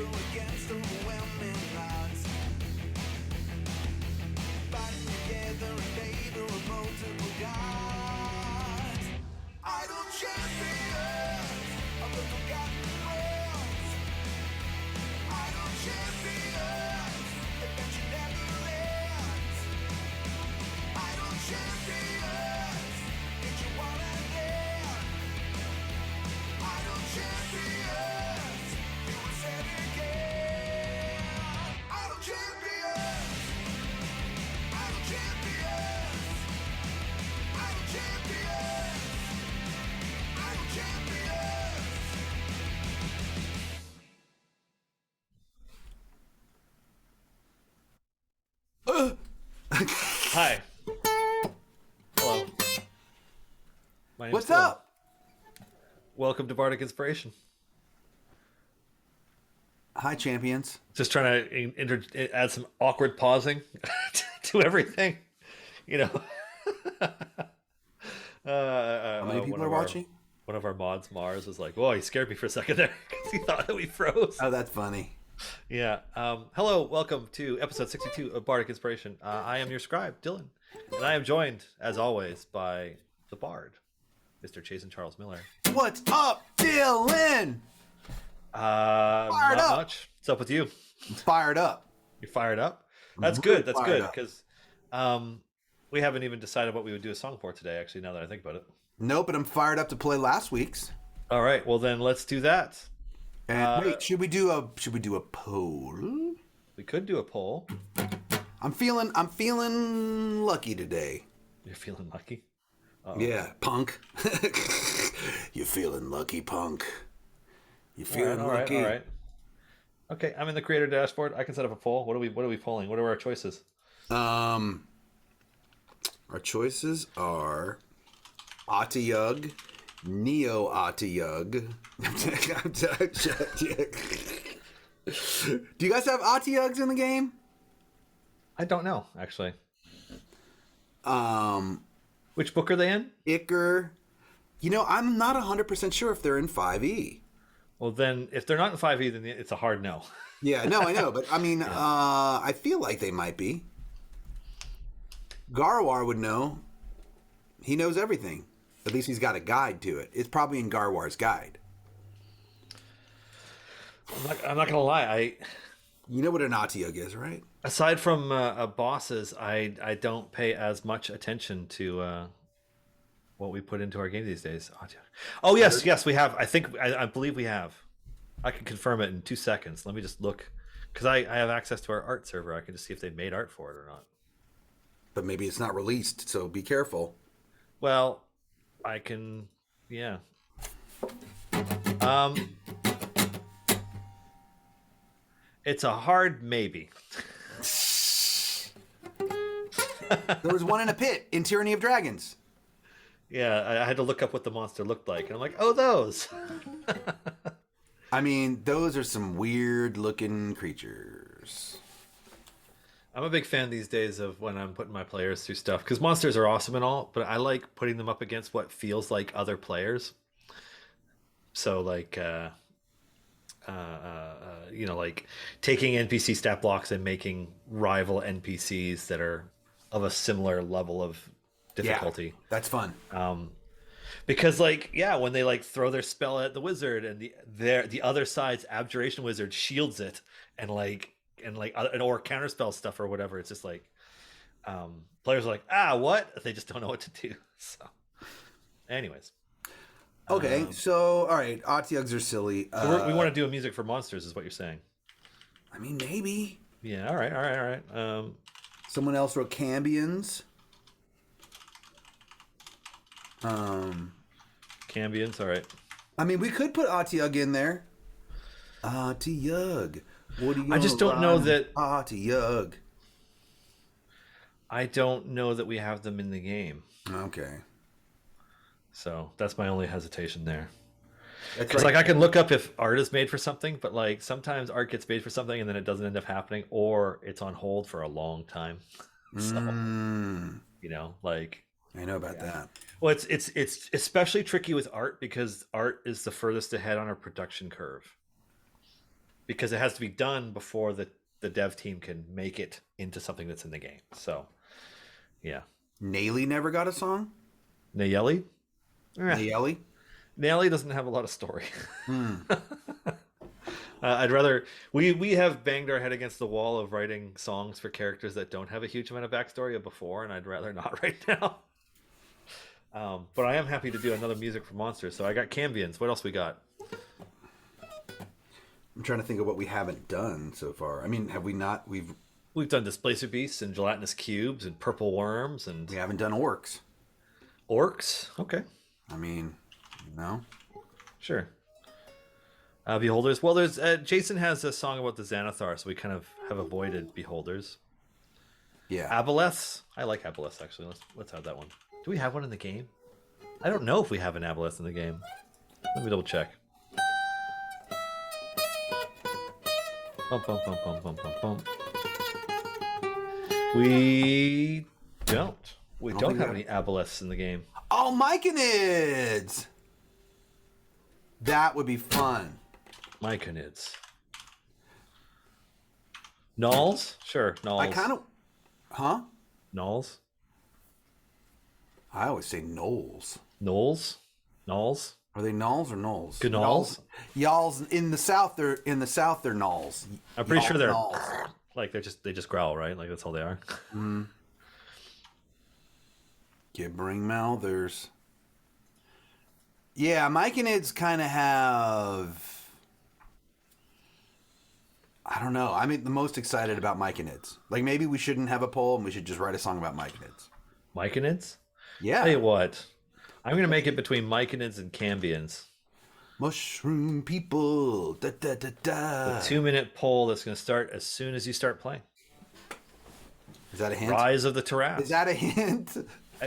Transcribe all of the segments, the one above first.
together against overwhelming odds. Fighting together in favor of multiple gods. Idle champions of the forgotten realms. Idle champions, adventure never ends. Idle champions, get you one again. Idle champions, do us again. Idle champions, idle champions, idle champions, idle champions. Hi. Hello. My name's What's Dylan. up? Welcome to Bardic Inspiration. Hi, champions. Just trying to add some awkward pausing to everything. You know. How many people are watching? One of our mods, Mars, was like, "Whoa, he scared me for a second there because he thought that we froze." Oh, that's funny. Yeah. Hello, welcome to episode 62 of Bardic Inspiration. I am your scribe, Dylan, and I am joined, as always, by the Bard, Mr. Chasen Charles Miller. What's up, Dylan? Not up. much. What's up with you? I'm fired up. You're fired up. That's really good. That's fired good up. because we haven't even decided what we would do a song for today. Actually, now that I think about it. Nope, but I'm fired up to play last week's. All right. Well, then let's do that. And wait, should we do a poll? We could do a poll. I'm feeling lucky today. You're feeling lucky. Yeah, punk. You're feeling lucky, punk. You're feeling lucky. All right. Okay, I'm in the creator dashboard. I can set up a poll. What are we polling? What are our choices? Our choices are Atiyug, Neo Atiyug. Do you guys have Atiyugs in the game? I don't know actually. Um, Which book are they in? Icker. You know, I'm not 100% sure if they're in 5e. Well, then if they're not in 5e, then it's a hard no. Yeah, no, I know, but I mean, I feel like they might be. Garwar would know. He knows everything. At least he's got a guide to it. It's probably in Garwar's guide. I'm not gonna lie. You know what an Atiyug is, right? Aside from bosses, I don't pay as much attention to what we put into our game these days. Oh yes, we have. I believe we have. I can confirm it in 2 seconds. Let me just look, because I have access to our art server. I can just see if they made art for it or not. But maybe it's not released, so be careful. Well, I can. Yeah. It's a hard maybe. There was one in a pit in Tyranny of Dragons. Yeah, I had to look up what the monster looked like, and I'm like, oh, those. I mean, those are some weird looking creatures. I'm a big fan these days of when I'm putting my players through stuff, because monsters are awesome and all, but I like putting them up against what feels like other players. So like, like taking NPC stat blocks and making rival NPCs that are of a similar level of difficulty. Yeah, that's fun. Because when they throw their spell at the wizard and the other side's abjuration wizard shields it and or counterspell stuff or whatever, it's just players are like, what? They just don't know what to do. So anyways. Okay, so all right, Atiyugs are silly. We want to do a music for monsters is what you're saying. I mean, maybe. Yeah, all right. Someone else wrote Cambions. Cambions, all right. I mean, we could put Atiyug in there. Atiyug. What do you? I just don't know that. Atiyug. I don't know that we have them in the game. Okay. So that's my only hesitation there. Because I can look up if art is made for something, but sometimes art gets made for something and then it doesn't end up happening, or it's on hold for a long time. So I know about that. Well, it's especially tricky with art because art is the furthest ahead on our production curve. because it has to be done before the dev team can make it into something that's in the game. So, yeah. Nayeli never got a song? Nayeli? Nayeli? Nayeli doesn't have a lot of story. I'd rather we have banged our head against the wall of writing songs for characters that don't have a huge amount of backstory before, and I'd rather not right now. But I am happy to do another music for monsters. So I got Cambions. What else we got? I'm trying to think of what we haven't done so far. I mean, have we not? We've done Displacer Beasts and Gelatinous Cubes and Purple Worms and We haven't done orcs. Orcs. Okay, I mean, no. sure. Beholders. Well, there's Jason has a song about the Xanathar, so we kind of have avoided Beholders. Yeah. Aboleths. I like Aboleths actually. Let's have that one. Do we have one in the game? I don't know if we have an Aboleth in the game. Let me double check. Bum, bum, bum, bum, bum, bum, bum. We don't. We don't have any Aboleths in the game. Oh, Myconids! That would be fun. Myconids. Nulls? Sure, Nulls. I kind of... Huh? Nulls? I always say gnolls. Knolls? Nulls? Are they gnolls or gnolls? Gnolls? Y'all's in the south. They're gnolls. I'm pretty sure they're gnolls. like they just growl, right? Like that's all they are. Gibbering mouthers. Yeah, Myconids kind of have... I don't know. I'm the most excited about Myconids. Like, maybe we shouldn't have a poll and we should just write a song about Myconids. Myconids? Yeah. Tell you what, I'm gonna make it between Myconids and Cambions. Mushroom people. Da, da, da, da. A 2-minute poll that's gonna start as soon as you start playing. Is that a hint? Rise of the Taras. Is that a hint?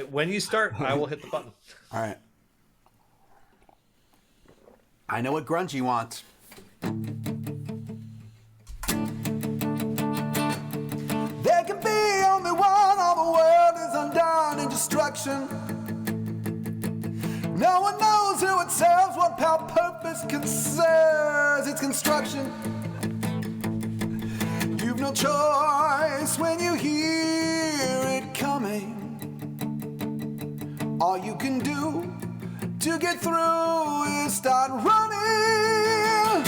When you start, I will hit the button. All right. I know what Grungy wants. There can be only one, all the world is undone in destruction. No one knows who it serves, what power purpose concerns its construction. You've no choice when you hear it coming. All you can do to get through is start running.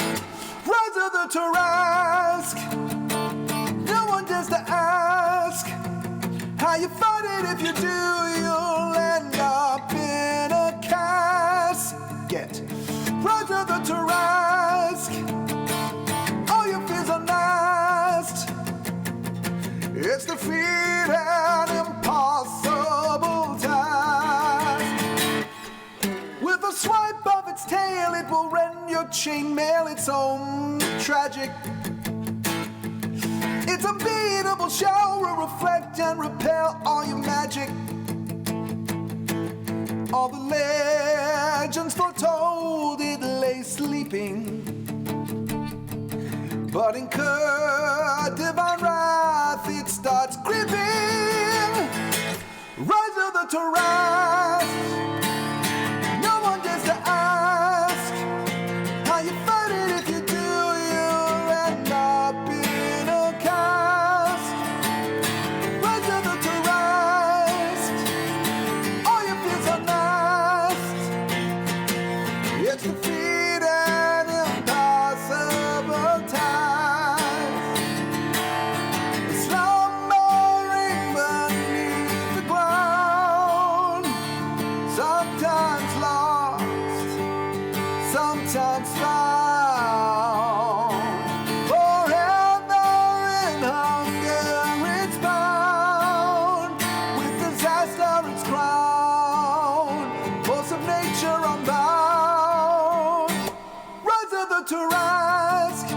Rise of the Tarrasque. No one dares to ask how you fight it. If you do, you'll end up in a casket. Rise of the Tarrasque. All your fears are masked. It's defeat and impossible task. With a swipe of its tail, it will rend your chainmail. It's so tragic. Its unbeatable show will reflect and repel all your magic. All the legends foretold it lay sleeping, but in divine wrath it starts creeping. Rise of the Tarrasque. No one dares to ask how you fight it. If you do, you'll end up in a cast. Rise of the Tarrasque. All your fears are masked. It's defeat and impossible task. Slumbering beneath the ground, sometimes lost, sometimes found. Forever in hunger it's bound, with disaster its crown, force of nature unbound. Rise of the Tarrasque.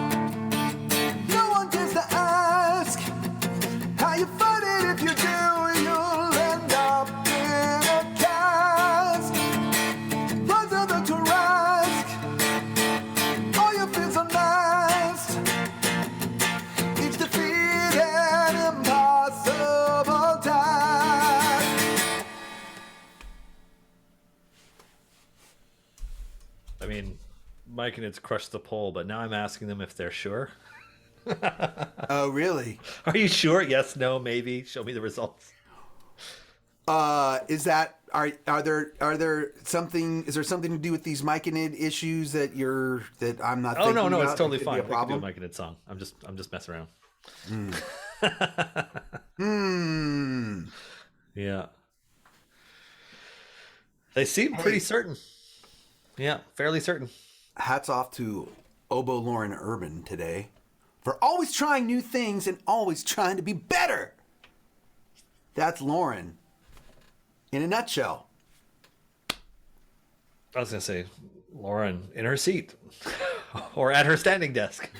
No one dares to ask how you fight it. If you do, you'll end up in a cask. Rise of the Tarrasque. All your fears are masked. Each defeat an impossible task. I mean, Mike and it's crushed the poll, but now I'm asking them if they're sure. Oh, really? Are you sure? Yes, no, maybe. Show me the results. Is that are there something? Is there something to do with these Myconid issues that I'm not? Oh thinking no, about it's totally that could be fine. a We can do a problem? Mike and it song. I'm just messing around. Yeah. They seem pretty Hey, certain. Yeah, fairly certain. hats off to Obo Lauren Urban today for always trying new things and always trying to be better. That's Lauren in a nutshell. I was gonna say, Lauren in her seat, or at her standing desk.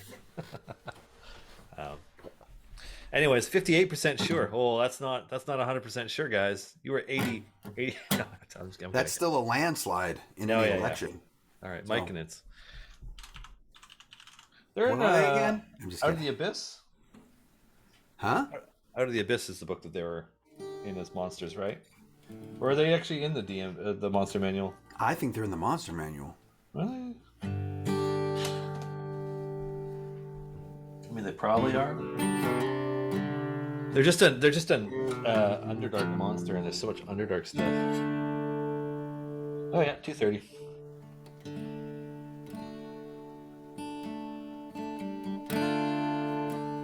Anyways, 58% sure. Oh, that's not 100% sure, guys. You were 80. No, I'm That's kidding. still a landslide in No, the yeah, yeah. election. All right, So- Mike and it's. They're What in are they again? I'm just Out of kidding. the Abyss. Huh? Out of the Abyss is the book that they were in as monsters, right? Or are they actually in the the monster manual? I think they're in the monster manual. Really? I mean, they probably are. They're just an Underdark monster, and there's so much Underdark stuff. Oh yeah, 230.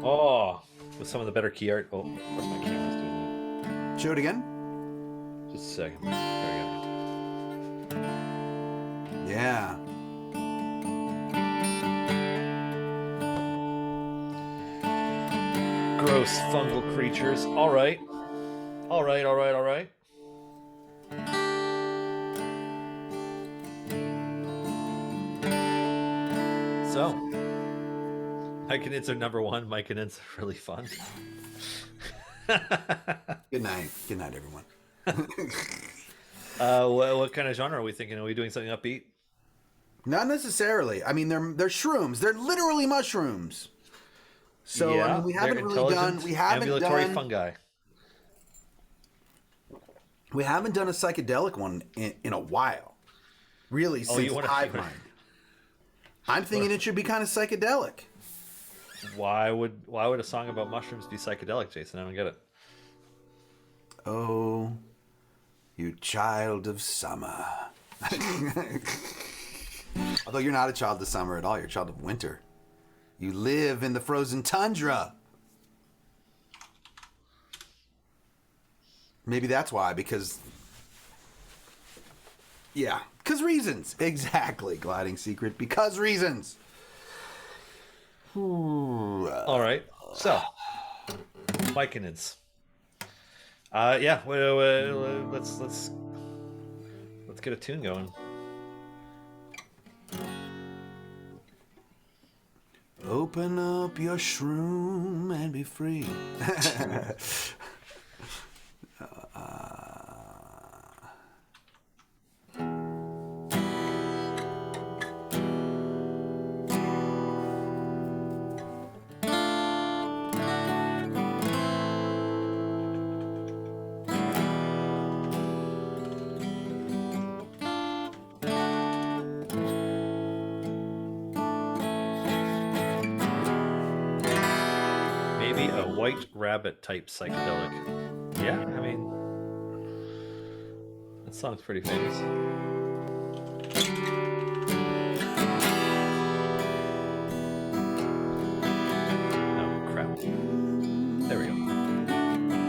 Oh, with some of the better key art. Oh, of course my camera's doing Show it again. that. Just a second. There Yeah. we go. Gross fungal creatures. All right. All right. All right. All right. So, Myconids are number one. Myconids are really fun. Good night. Good night, everyone. What kind of genre are we thinking? Are we doing something upbeat? Not necessarily. I mean, they're shrooms. They're literally mushrooms. So I mean, we haven't they're really done. intelligent, We haven't ambulatory done. fungi. We haven't done a psychedelic one in a while. Really, since you wanna- Hive Mind. I'm thinking it should be kind of psychedelic. Why would a song about mushrooms be psychedelic, Jason? I don't get it. Oh, you child of summer. Although you're not a child of summer at all, you're a child of winter. You live in the frozen tundra. Maybe that's why, because... Yeah, because reasons. Exactly, Gliding Secret, because reasons. Ooh, All right. So, Myconids. Yeah. Let's get a tune going. Open up your shroom and be free. Maybe a white rabbit type psychedelic. Yeah, I mean, that song's pretty famous. Oh crap! There we go.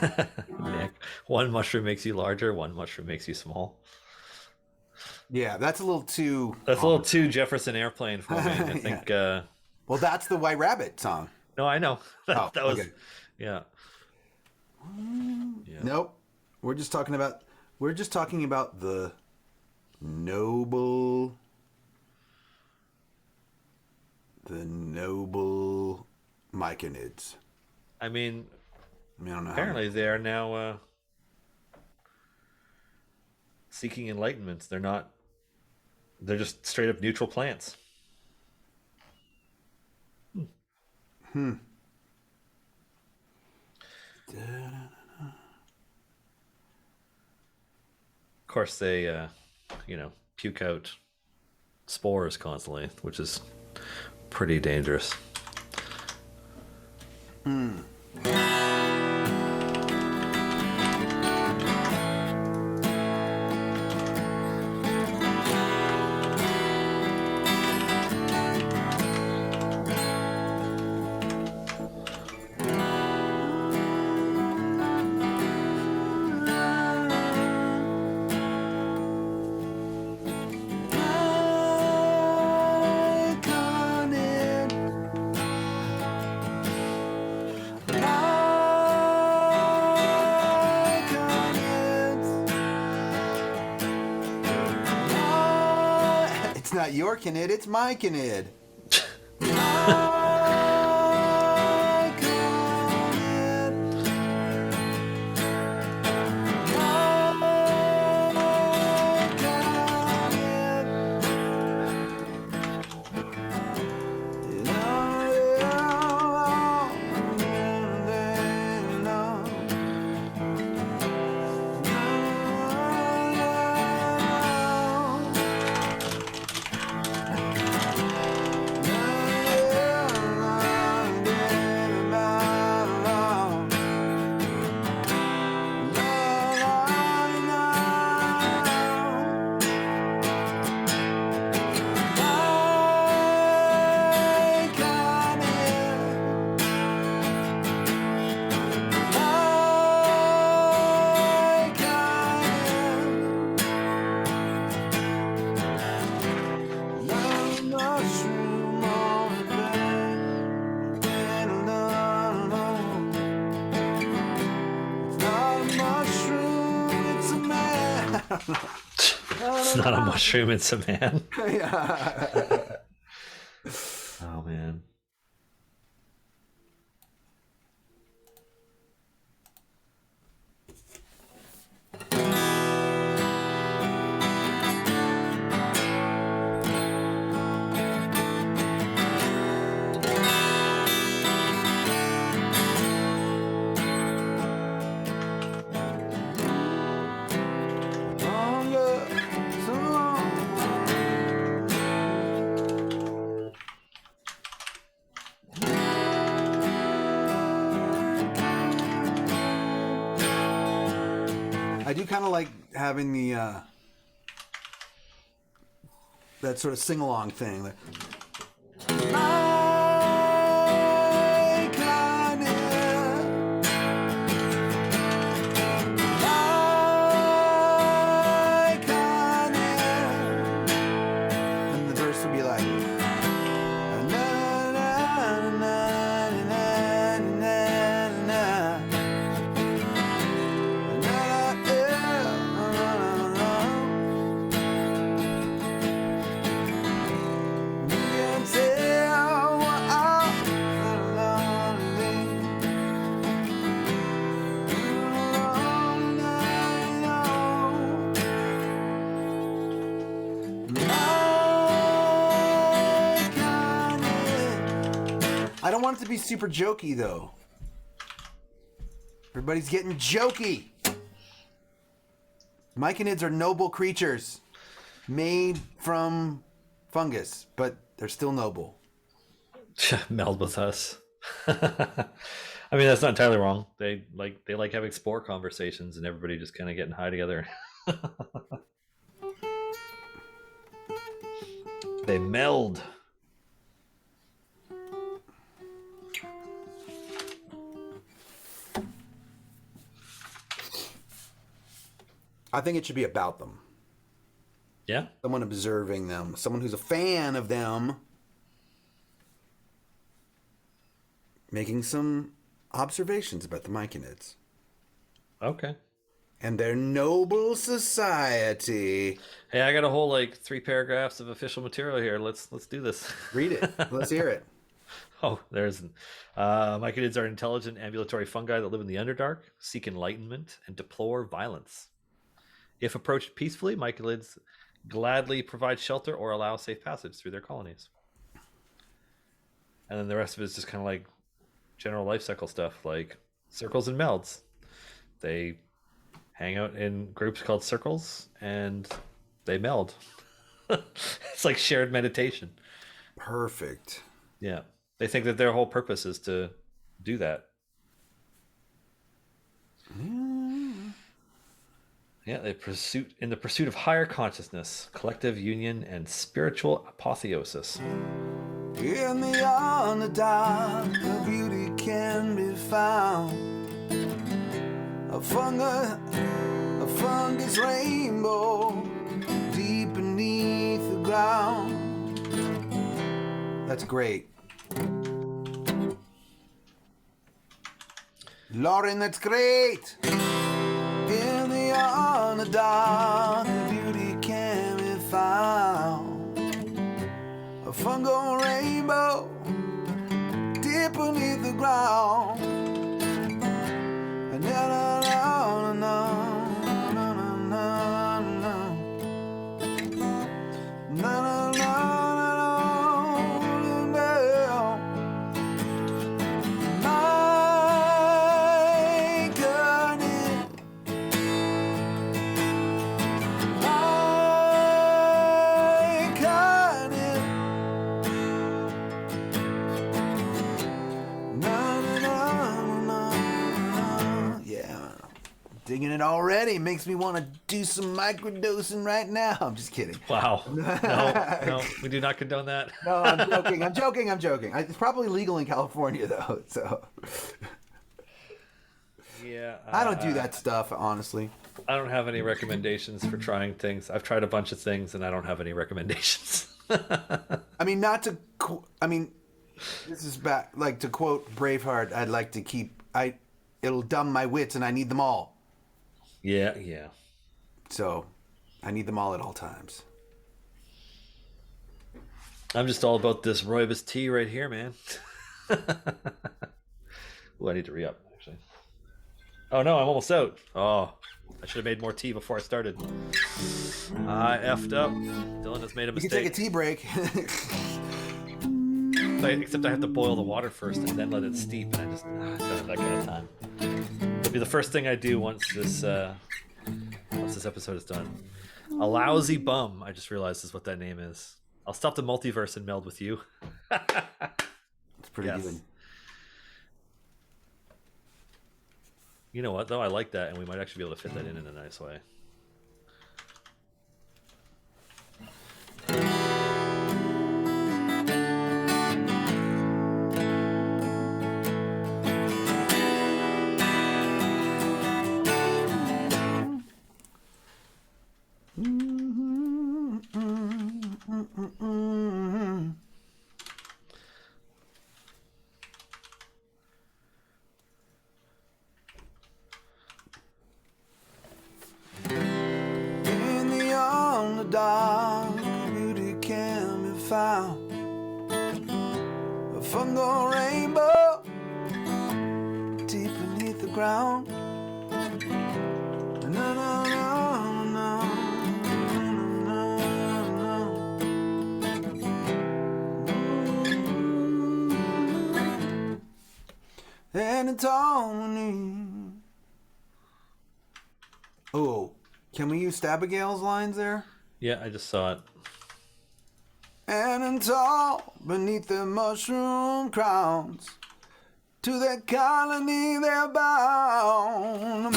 Nick, one mushroom makes you larger, one mushroom makes you small. Yeah, that's a little too... That's a little too Jefferson Airplane for me. I think Well, that's the White Rabbit song. No, I know. Oh, That was, okay. yeah. Nope. We're just talking about the noble Myconids. I mean, I don't know. apparently they are now seeking enlightenment. They're not. They're just straight up neutral plants. Of course, they, puke out spores constantly, which is pretty dangerous. It's not your Kinid, it's my Kinid. It's not a mushroom, it's a man. Yeah. Oh, man. I do kind of like having the that sort of sing-along thing. Like, and the verse would be like, I don't want it to be super jokey, though. Everybody's getting jokey. Myconids are noble creatures made from fungus, but they're still noble. Meld with us. I mean, that's not entirely wrong. They like having spore conversations and everybody just kind of getting high together. They meld. I think it should be about them. Yeah. Someone observing them. Someone who's a fan of them. making some observations about the Myconids Okay. and their noble society. Hey, I got a whole like 3 paragraphs of official material here. Let's do this. Read it. Let's hear it. Oh, there's myconids are intelligent ambulatory fungi that live in the Underdark, seek enlightenment, and deplore violence. If approached peacefully, myconids gladly provide shelter or allow safe passage through their colonies. And then the rest of it is just kind of like general life cycle stuff, like circles and melds. They hang out in groups called circles, and they meld. It's like shared meditation. Perfect. Yeah. They think that their whole purpose is to do that. Yeah, in the pursuit of higher consciousness, collective union, and spiritual apotheosis. In the underdark, the beauty can be found. A fungus rainbow deep beneath the ground. That's great. Lauren, that's great. In the underdark, the beauty can be found. A fungal rainbow deep beneath the ground. Na na na na na na na na na digging it already. Makes me want to do some microdosing right now. I'm just kidding. Wow. No, we do not condone that. No, I'm joking. It's probably legal in California, though. So Yeah. I don't do that stuff, honestly. I don't have any recommendations for trying things. I've tried a bunch of things, and I don't have any recommendations. I mean, this is back. Like, to quote Braveheart, I'd like to keep. It'll dumb my wits, and I need them all. Yeah. So, I need them all at all times. I'm just all about this rooibos tea right here, man. Ooh, I need to re-up, actually. Oh, no, I'm almost out. Oh, I should have made more tea before I started. I effed up. Dylan has made a mistake. You can take a tea break. Except I have to boil the water first and then let it steep, and I just don't have that kind of time. It'll be the first thing I do once this episode is done. A lousy bum, I just realized is what that name is. I'll stop the multiverse and meld with you. It's pretty good. You know what, though? I like that, and we might actually be able to fit that in a nice way. Dark beauty can be found. A fungal rainbow deep beneath the ground. No, no, no, no, no, no. And it's all we need. Oh, can we use Abigail's lines there? Yeah, I just saw it. And in tall beneath the mushroom crowns, to their colony they're bound.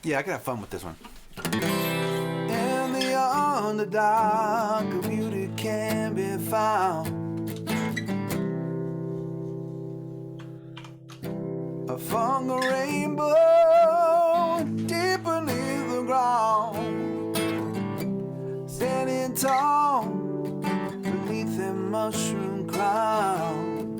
Yeah, I can have fun with this one. In the underdark, a beauty can be found. A fungal rainbow deep beneath the ground. Standing tall beneath a mushroom crown.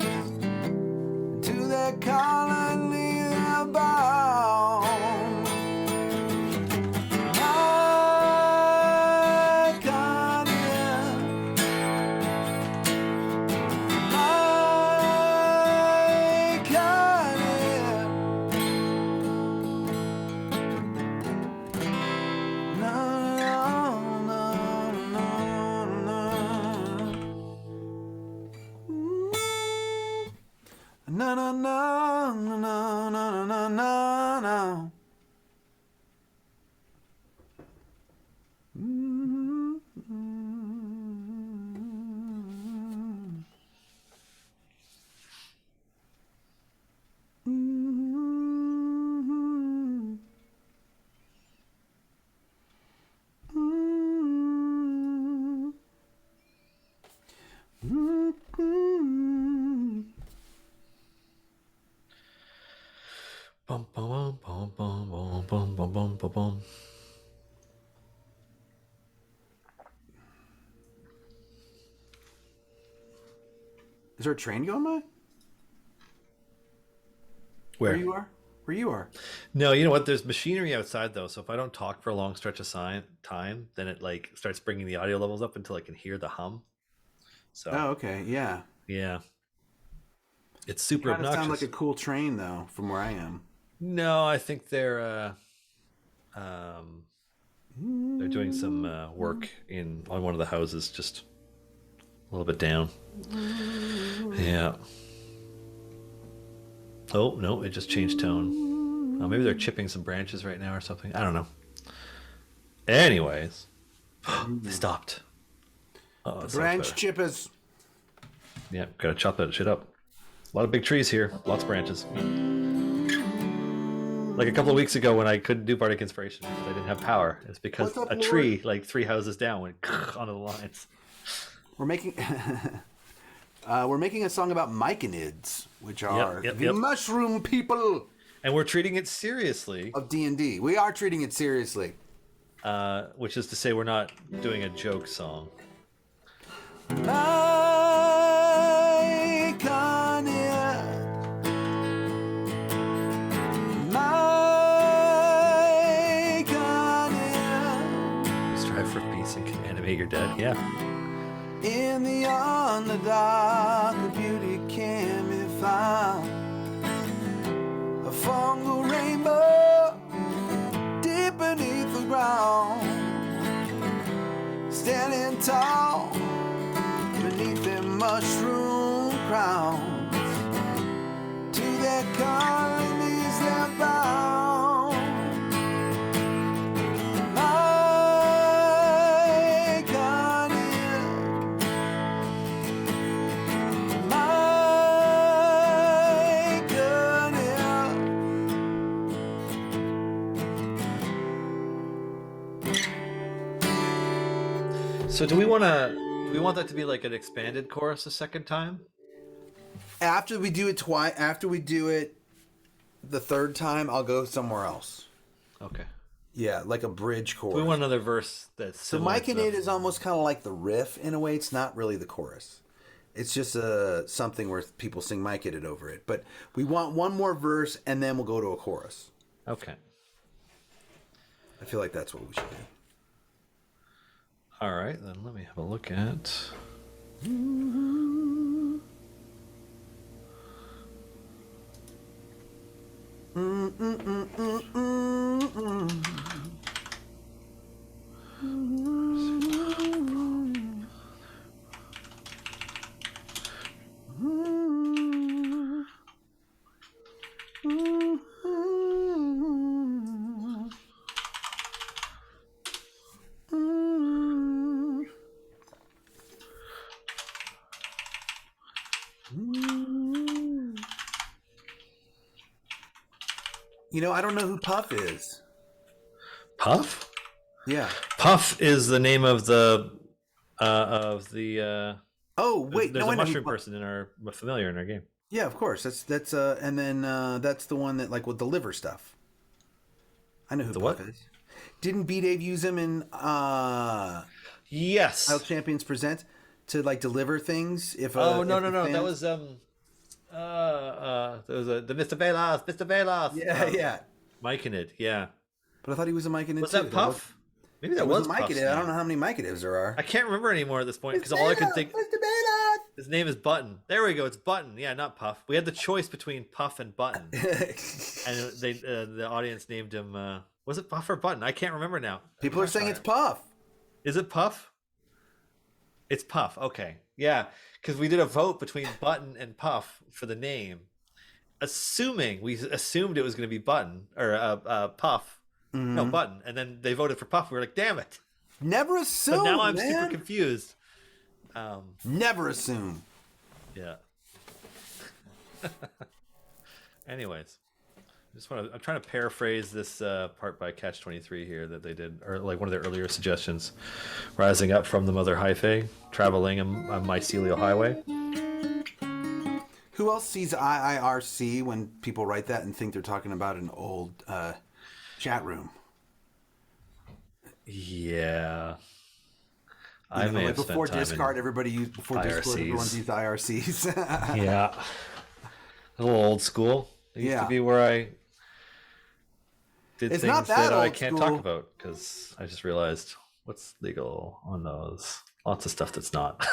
Na na na na na na na na na. Bum, bum, bum, bum, bum, bum, bum, bum, bum, bum. Is there a train going by? Where you are? Where you are? No, you know what? There's machinery outside though, so if I don't talk for a long stretch of time, then it like starts bringing the audio levels up until I can hear the hum. So Oh, okay. Yeah. yeah, it's super Kind of obnoxious. sound like a cool train though, from where I am. No, I think they're doing some work on one of the houses, just a little bit down. Yeah. Oh no, it just changed tone. Oh, maybe they're chipping some branches right now or something. I don't know. Anyways, they stopped. Oh, Branch chippers. Yeah, gotta chop that shit up. A lot of big trees here, lots of branches. Like a couple of weeks ago when I couldn't do Bardic Inspiration because I didn't have power. It's because What's up, a Lord? tree like 3 houses down went onto the lines. We're making a song about myconids, which are the mushroom people And we're treating it seriously. of D&D. We are treating it seriously. Which is to say we're not doing a joke song. Strive for peace and can animate your dead. Yeah. In the underdark, a beauty can be found. A fungal rainbow deep beneath the ground. Standing tall beneath their mushroom crowns. To their colonies they're bound. So do we want that to be like an expanded chorus a second time? After we do it twice, after we do it the third time, I'll go somewhere else. Okay. Yeah, like a bridge chorus. We want another verse that's So similar Mike to and the- It is almost kind of like the riff in a way. It's not really the chorus. It's just something where people sing Mike It over it. But we want one more verse and then we'll go to a chorus. Okay. I feel like that's what we should do. All right, then let me have a look at. You know, I don't know who Puff is. Puff? Yeah. Puff is the name of the Oh wait, there's no, a I know who mushroom Puff- person in our familiar in our game. Yeah, of course. That's and then that's the one that like will deliver stuff. I know who The Puff what? is. Didn't B Dave use him in Yes. Untitled Champions Present to like deliver things? If Oh no if no the no! fans- That was there was the Mr. Velas. yeah. Myconid, yeah. But I thought he was a Mike in it Was too. that Puff? Maybe that It was was a Mike Puff's in it. I don't name. know how many Mike it there are. I can't remember anymore at this point because all I could think Mr. Velas! his name is Button. There we go. It's Button. Yeah, not Puff. We had the choice between Puff and Button, and they the audience named him. Was it Puff or Button? I can't remember now. People are saying it's Puff. Is it Puff? It's Puff. Okay. Yeah, because we did a vote between Button and Puff for the name, we assumed it was going to be Button or Puff. No, Button. And then they voted for Puff. We were like, damn it. Never So assume, now I'm super man. confused. Never assume. Yeah. Anyways, I'm trying to paraphrase this part by Catch-23 here that they did, or like one of their earlier suggestions. Rising up from the Mother Hyphae, traveling a mycelial highway. Who else sees IIRC when people write that and think they're talking about an old chat room? Yeah. I may like have before spent time Discord, in everybody used Discord, everyone used IRCs. Yeah. A little old school. It used to be where I did It's things not that that I old can't school. talk about because I just realized what's legal on those. Lots of stuff that's not.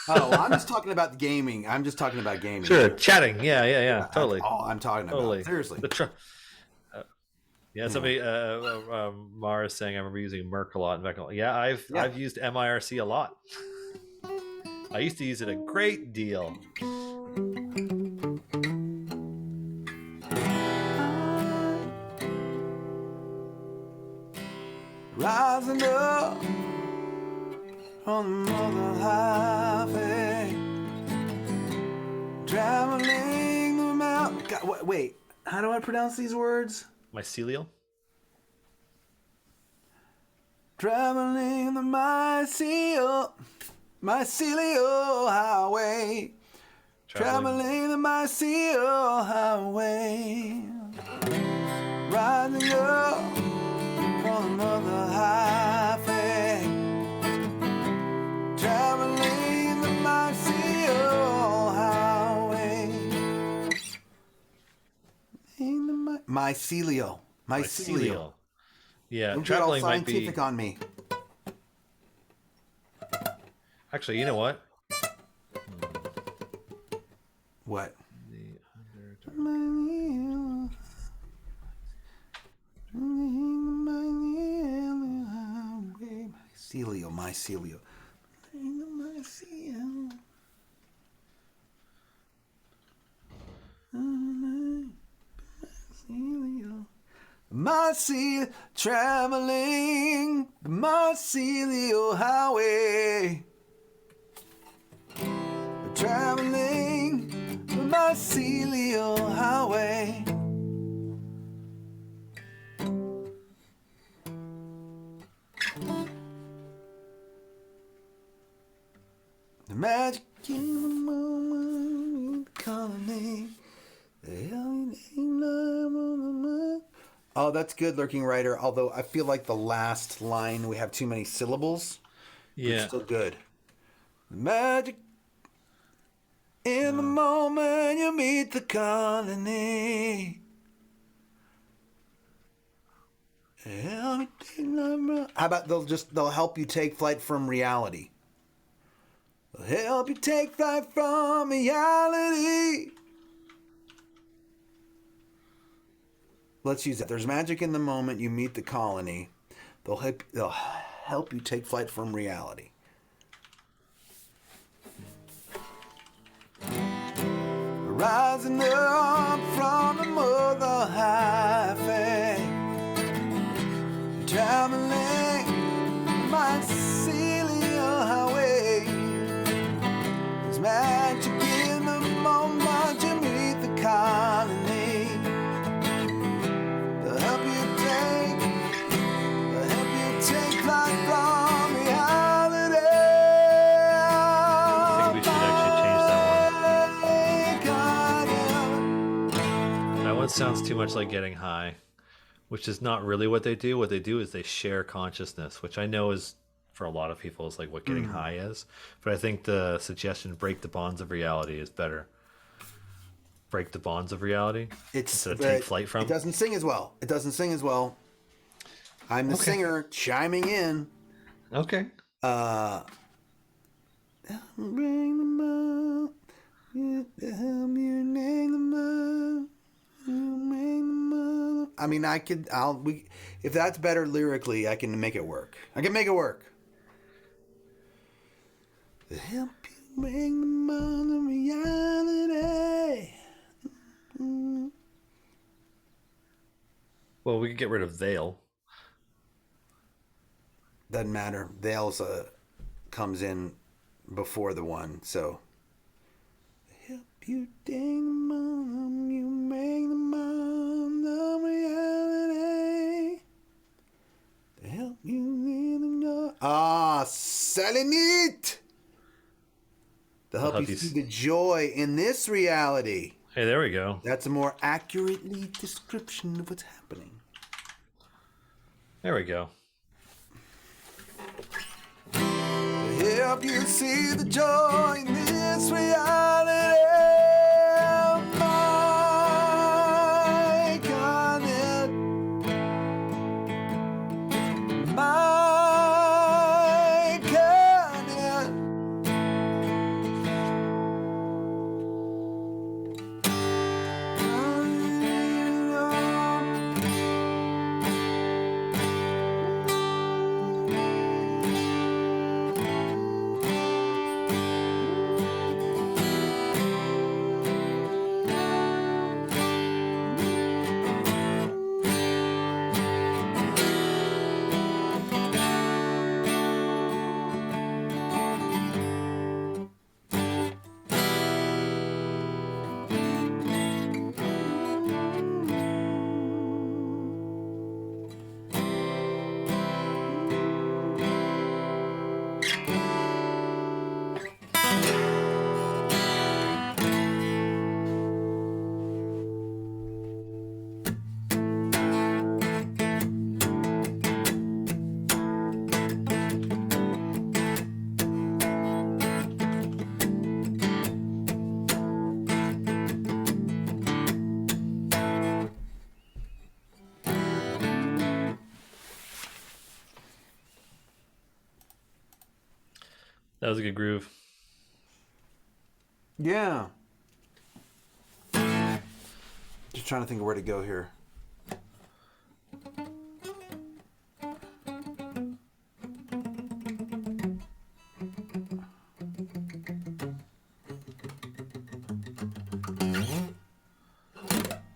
Oh, well, I'm just talking about the gaming. I'm just talking about gaming. Sure, chatting. Yeah. Totally. That's all I'm talking Totally. about. Seriously. Somebody, Mara is saying I remember using Merc a lot. Yeah, I've used MIRC a lot. I used to use it a great deal. Rising up from the Mother Hyphae, traveling the mountain. God, wait, how do I pronounce these words? Mycelial? Traveling the mycelial highway. Traveling the mycelial highway. Rising up from the Mother Hyphae. Traveling the mycelial highway. Mycelial. Yeah, Don't get all traveling might be. scientific on me. Actually, you know what? What? Mycelial. Mycelial, traveling the mycelial highway. Traveling the mycelial highway. The magic in the moment, colony. Oh, that's good, Lurking Writer. Although I feel like the last line, we have too many syllables. Yeah. It's still good. The magic in the moment you meet the colony. How about they'll help you take flight from reality. They'll help you take flight from reality. Let's use that. There's magic in the moment you meet the colony. They'll help you take flight from reality. Rising up from the Mother Hyphae, traveling mycelial highway. There's magic in the moment you meet the colony. They'll help you take flight from reality. I think we should actually change that one. That one sounds too much like Getting High, which is not really what they do. What they do is they share consciousness, which I know is, for a lot of people, is like what Getting High is. But I think the suggestion, break the bonds of reality, is better. Break the bonds of reality instead of take flight from. It doesn't sing as well. I'm the singer chiming in. Okay. I mean, if that's better lyrically, I can make it work. Help you bring the mind of reality. Well, we could get rid of Vale. Doesn't matter. Vale's comes in before the one, so. Help you ding the mom, you make the mom the reality. To help you live in your... Selenite! To help you see the joy in this reality. Hey, there we go. That's a more accurately description of what's happening. There we go. Help you see the joy in this reality. My God, my God. That was a good groove. Yeah. Just trying to think of where to go here.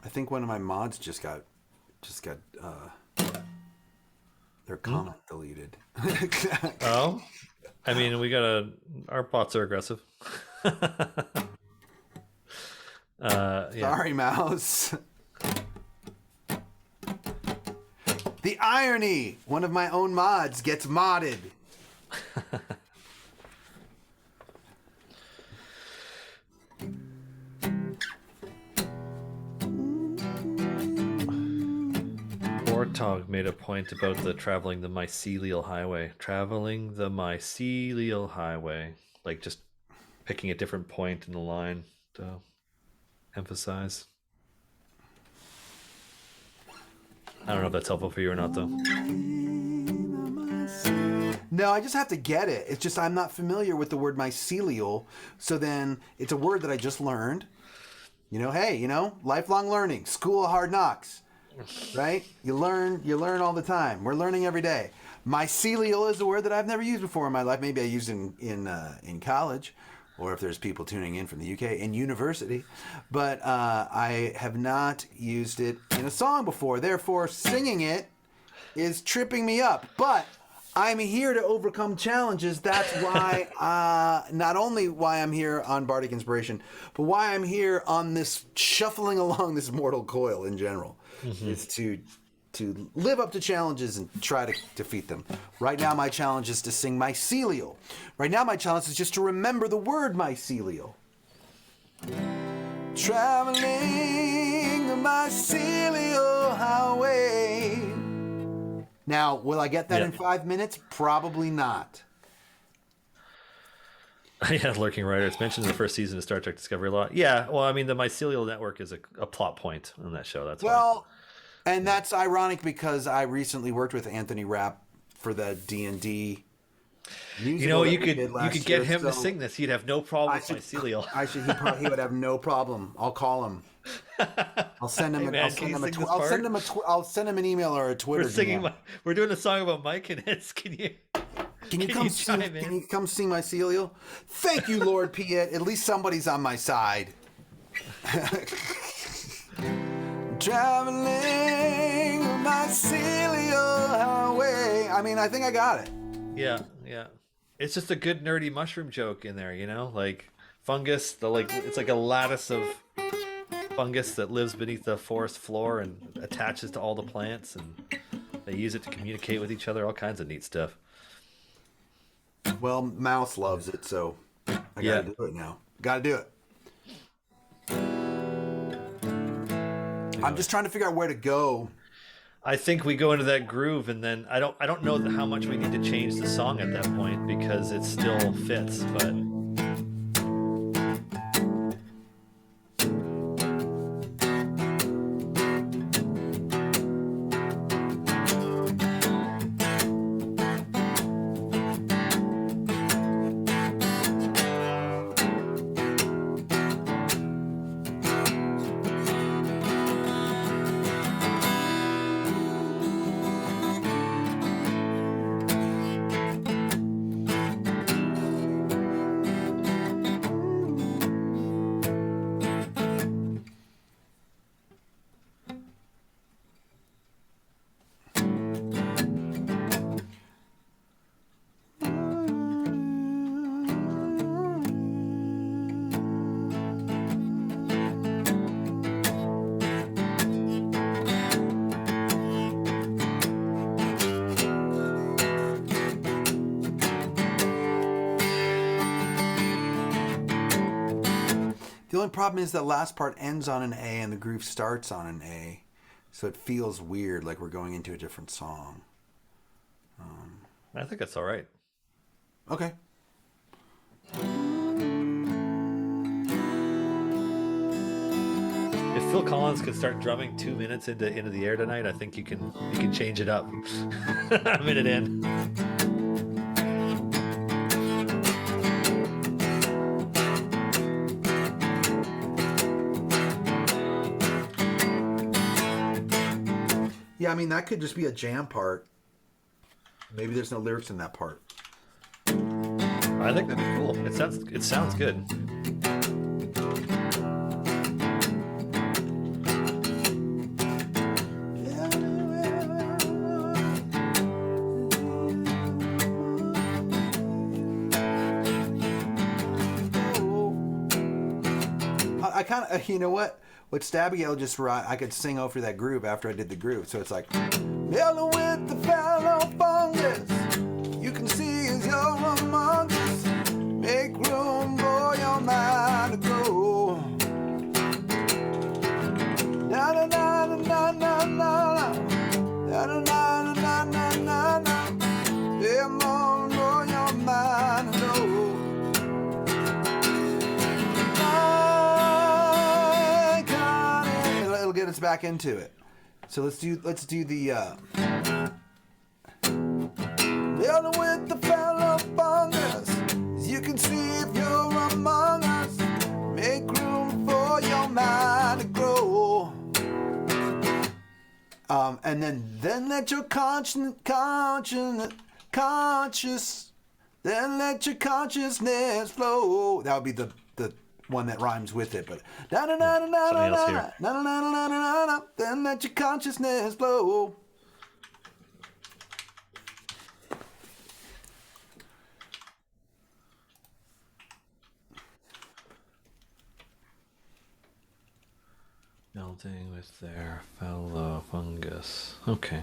I think one of my mods just got their comment deleted. Oh? I mean, our bots are aggressive. Yeah. Sorry, mouse. The irony! One of my own mods gets modded. Warthog made a point about traveling the mycelial highway. Traveling the mycelial highway. Like just picking a different point in the line to emphasize. I don't know if that's helpful for you or not, though. No, I just have to get it. It's just I'm not familiar with the word mycelial. So then it's a word that I just learned. Hey, lifelong learning, school of hard knocks, right? You learn all the time. We're learning every day. Mycelial is a word that I've never used before in my life. Maybe I used it in college, or if there's people tuning in from the UK, in university. But I have not used it in a song before. Therefore, singing it is tripping me up. But I'm here to overcome challenges. That's why, not only why I'm here on Bardic Inspiration, but why I'm here on this shuffling along this mortal coil in general. Mm-hmm. Is to live up to challenges and try to defeat them. Right now, my challenge is to sing mycelial. Right now, my challenge is just to remember the word mycelial. Traveling the mycelial highway. Now, will I get that in 5 minutes? Probably not. Yeah, Lurking Writer. It's mentioned in the first season of Star Trek Discovery a lot. Yeah, well, I mean, the mycelial network is a plot point on that show. That's why. And that's ironic because I recently worked with Anthony Rapp for the D&D musical. You could get him to sing this. He'd have no problem with mycelial. He would have no problem. I'll call him. I'll send him. I'll send him an email or a Twitter. We're doing a song about Mike and it's. Can you come sing mycelial? Thank you, Lord Piet. At least somebody's on my side. Traveling mycelial highway. I mean, I think I got it. Yeah, yeah. It's just a good nerdy mushroom joke in there, you know? Like fungus, it's like a lattice of fungus that lives beneath the forest floor and attaches to all the plants, and they use it to communicate with each other, all kinds of neat stuff. Well, Mouse loves it, so I gotta do it now. Gotta do it. I'm just trying to figure out where to go. I think we go into that groove, and then I don't know how much we need to change the song at that point because it still fits, but The only problem is that last part ends on an A and the groove starts on an A. So it feels weird, like we're going into a different song. I think that's all right. Okay. If Phil Collins could start drumming 2 minutes into the air tonight, I think you can change it up. A minute in. Yeah, I mean, that could just be a jam part. Maybe there's no lyrics in that part. I think that'd be cool. It sounds good. I kind of, you know what Stabby just wrote, I could sing over that groove after I did the groove. So it's like, yellow with the fellow fungus, you can see as you're among us, make room for your mind to go. Na na na na na na na na na na na na na, make room for your mind to go. Get us back into it. So let's do the dealing with the fellow fungus. As you can see if you're among us, make room for your mind to grow. And then let your conscious, then let your consciousness flow. That would be the one that rhymes with it, but na na na na na na na na na na na na. Then let your consciousness flow. Melting with their fellow fungus. Okay.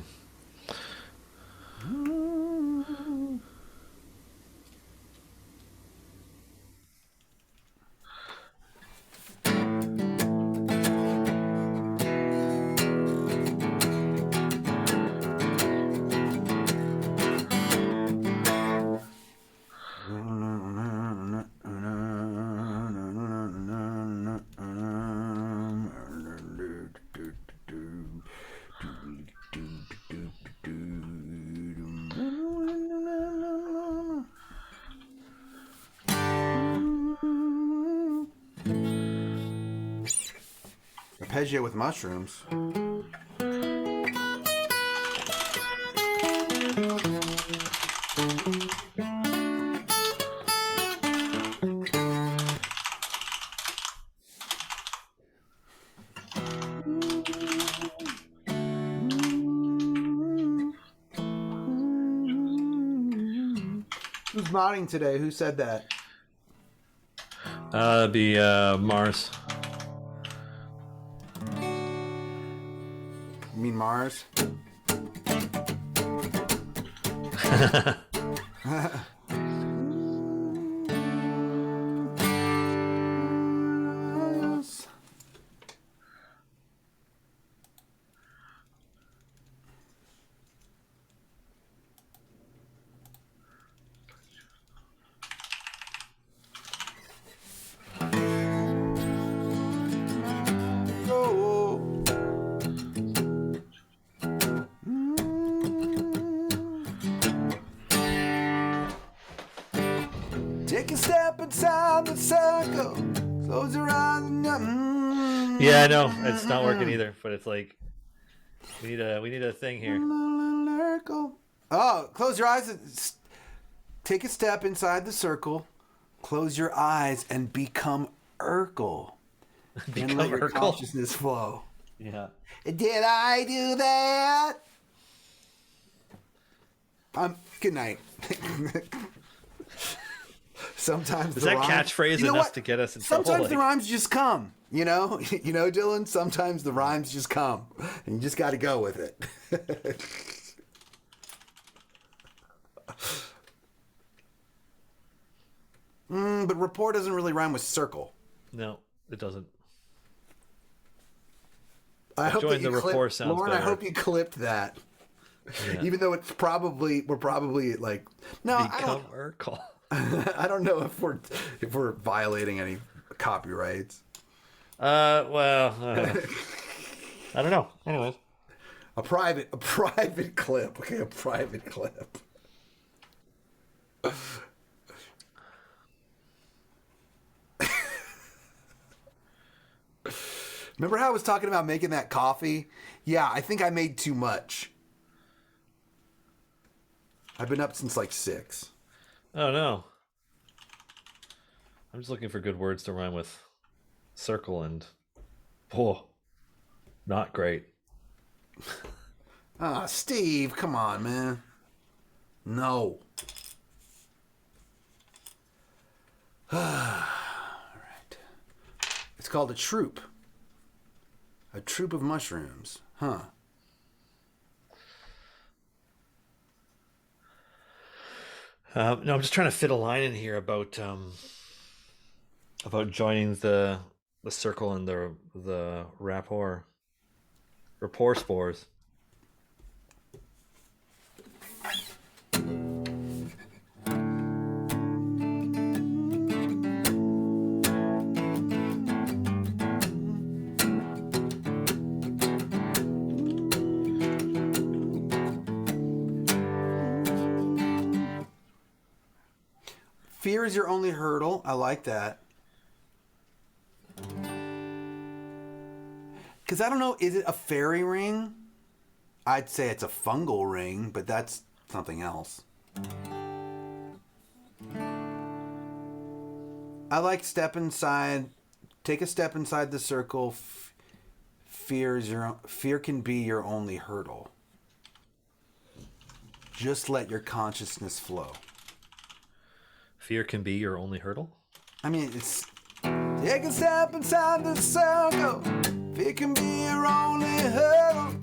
Arpeggio with mushrooms. Who's modding today? Who said that? That'd be Mars. You mean Mars? Take a step inside the circle. Close your eyes and Yeah, I know it's not working either, but it's like we need a thing here. Oh, close your eyes and take a step inside the circle. Close your eyes and become Urkel. Become and let your Urkel? consciousness flow. Yeah. Did I do that? Good night. Sometimes Is the that rhymes, catchphrase enough to get us in trouble? Sometimes the Like- rhymes just come, you know, Dylan. Sometimes the rhymes just come, and you just got to go with it. But rapport doesn't really rhyme with circle. No, it doesn't. I hope Join that you the rapport clipped, sounds Lauren. I better. hope you clipped that. Yeah. Even though we're probably like no, Become Urkel. I don't know if we're violating any copyrights. Well, I don't know. Anyways, A private clip. Okay, a private clip. Remember how I was talking about making that coffee? Yeah, I think I made too much. I've been up since like 6. oh no. I'm just looking for good words to rhyme with circle and not great. Ah, Steve, come on, man. No. All right. It's called a troop. A troop of mushrooms. Huh. No, I'm just trying to fit a line in here about joining the circle and the rapport spores. Fear is your only hurdle. I like that. Because I don't know, is it a fairy ring? I'd say it's a fungal ring, but that's something else. I like step inside. Take a step inside the circle. Fear can be your only hurdle. Just let your consciousness flow. Fear can be your only hurdle? I mean, it's... Take a step inside the circle. Fear can be your only hurdle.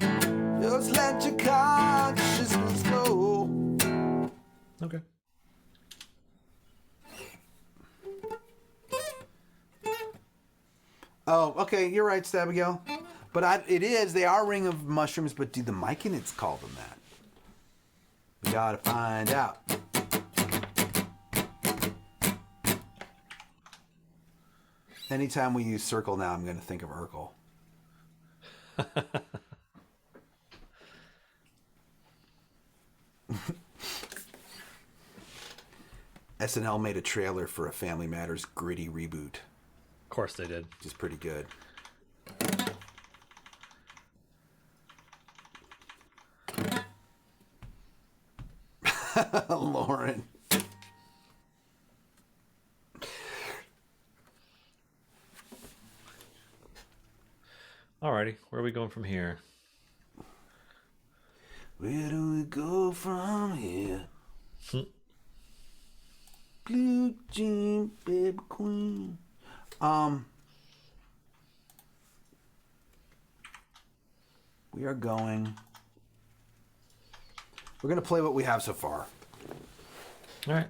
Just let your consciousness go. Okay. Oh, okay, you're right, Stabigail. But they are ring of mushrooms, but do the Myconids call them that? We gotta find out. Anytime we use circle now, I'm gonna think of Urkel. SNL made a trailer for a Family Matters gritty reboot, Of course they did. which is pretty good. Lauren. Alrighty, where are we going from here? Where do we go from here? Blue jean, baby queen. We are going. We're gonna play what we have so far. All right.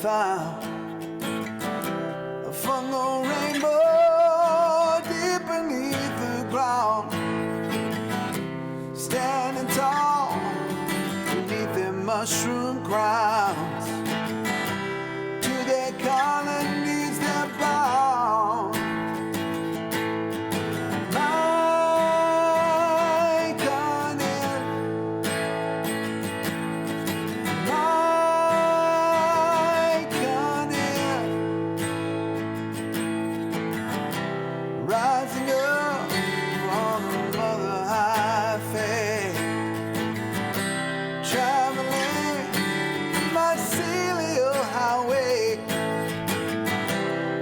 Found a fungal rainbow deep beneath the ground, standing tall beneath their mushroom crowns. To their colonies they're bound. My continent, rising up on another highway, traveling mycelial highway.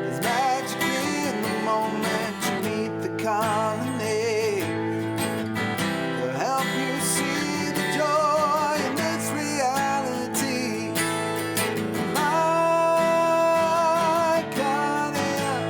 There's magic in the moment you meet the colony. They'll help you see the joy in this reality. My continent,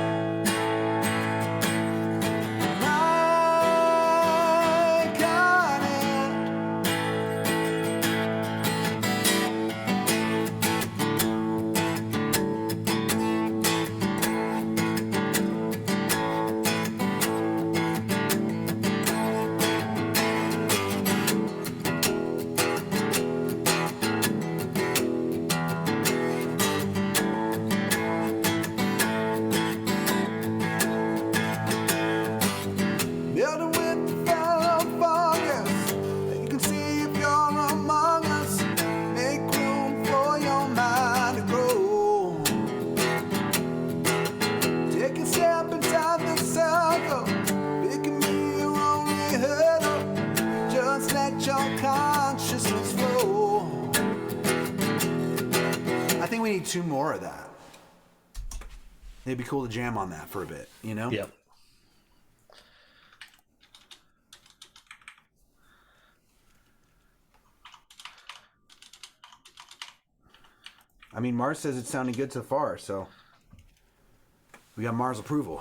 building with the fellow fungus that you can see if you're among us. Make room for your mind to grow. Take a step inside the circle. It can be your only hurdle. Just let your consciousness flow. I think we need 2 more of that. It'd be cool to jam on that for a bit, you know? Yep. I mean, Mars says it's sounding good so far, so we got Mars approval.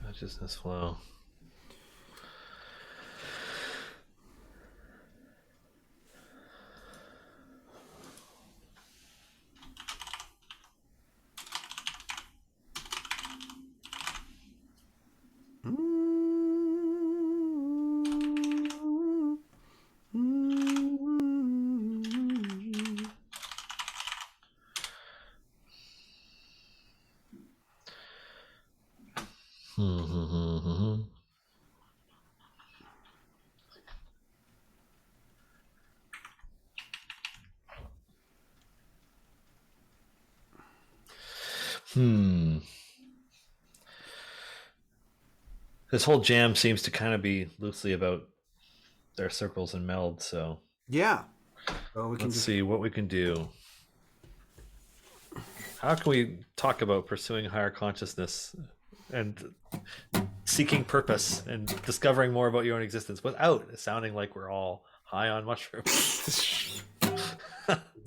Consciousness flow. This whole jam seems to kind of be loosely about their circles and meld, so Yeah. Well, we can let's see what we can do. How can we talk about pursuing higher consciousness and seeking purpose and discovering more about your own existence without sounding like we're all high on mushrooms?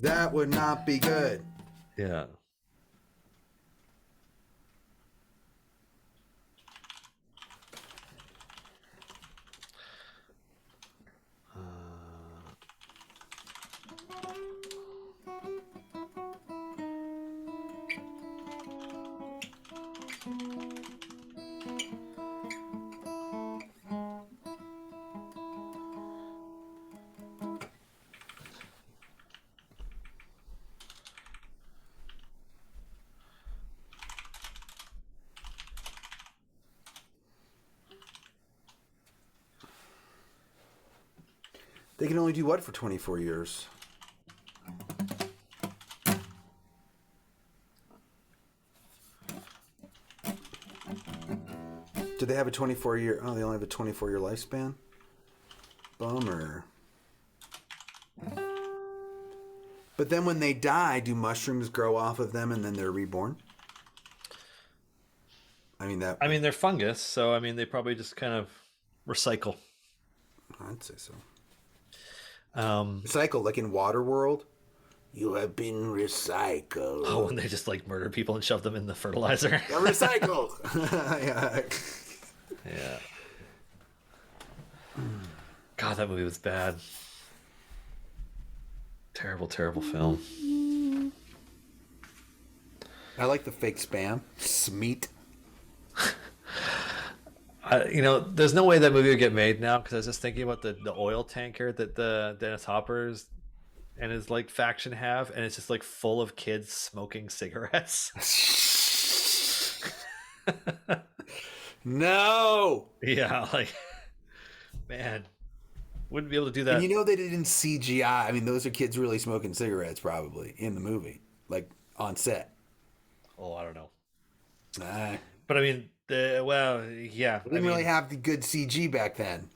That would not be good. Yeah. They can only do what for 24 years? Do they have a 24-year? Oh, they only have a 24-year lifespan. Bummer. But then when they die, do mushrooms grow off of them and then they're reborn? I mean they're fungus, so they probably just kind of recycle. I'd say so. Recycle, like in Waterworld. You have been recycled. Oh, and they just like murder people and shove them in the fertilizer. Yeah, recycle. Yeah. God, that movie was bad. Terrible, terrible film. I like the fake spam. Smeat. There's no way that movie would get made now, because I was just thinking about the oil tanker that the Dennis Hopper's and his like faction have, and it's just like full of kids smoking cigarettes. No. Yeah, like, man, wouldn't be able to do that. And they didn't CGI. I mean, those are kids really smoking cigarettes probably in the movie, like on set. Oh, I don't know. Nah. But yeah. They didn't really have the good CG back then.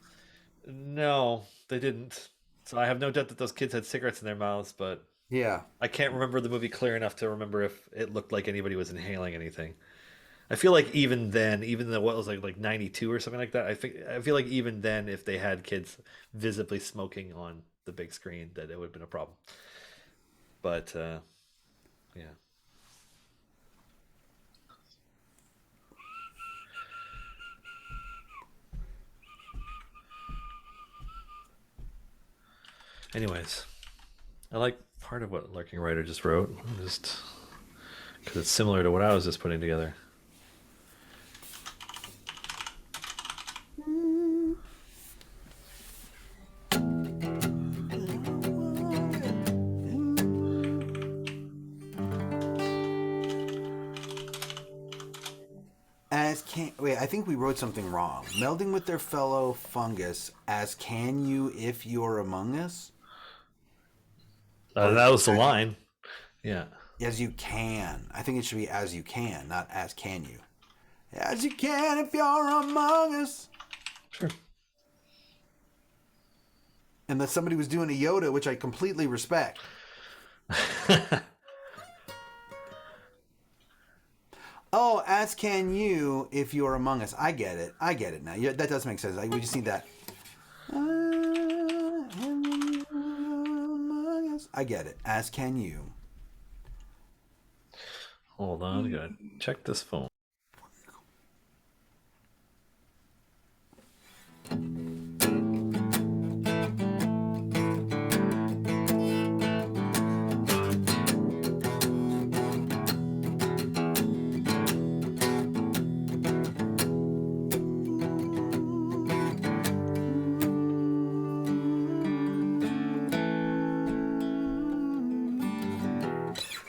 No, they didn't. So I have no doubt that those kids had cigarettes in their mouths, but yeah, I can't remember the movie clear enough to remember if it looked like anybody was inhaling anything. I feel like even then, even though what was like 92 or something like that, I feel like even then, if they had kids visibly smoking on the big screen, that it would have been a problem. But yeah. Anyways, I like part of what Lurking Writer just wrote, just because it's similar to what I was just putting together. Wait, I think we wrote something wrong. Melding with their fellow fungus, as can you if you're among us? That was the line. Yeah. As you can. I think it should be as you can, not as can you. As you can if you're among us. Sure. And that somebody was doing a Yoda, which I completely respect. Oh, as can you if you're among us. I get it. I get it now. Yeah, that does make sense. We just need that. I get it. As can you. Hold on, I gotta check this phone.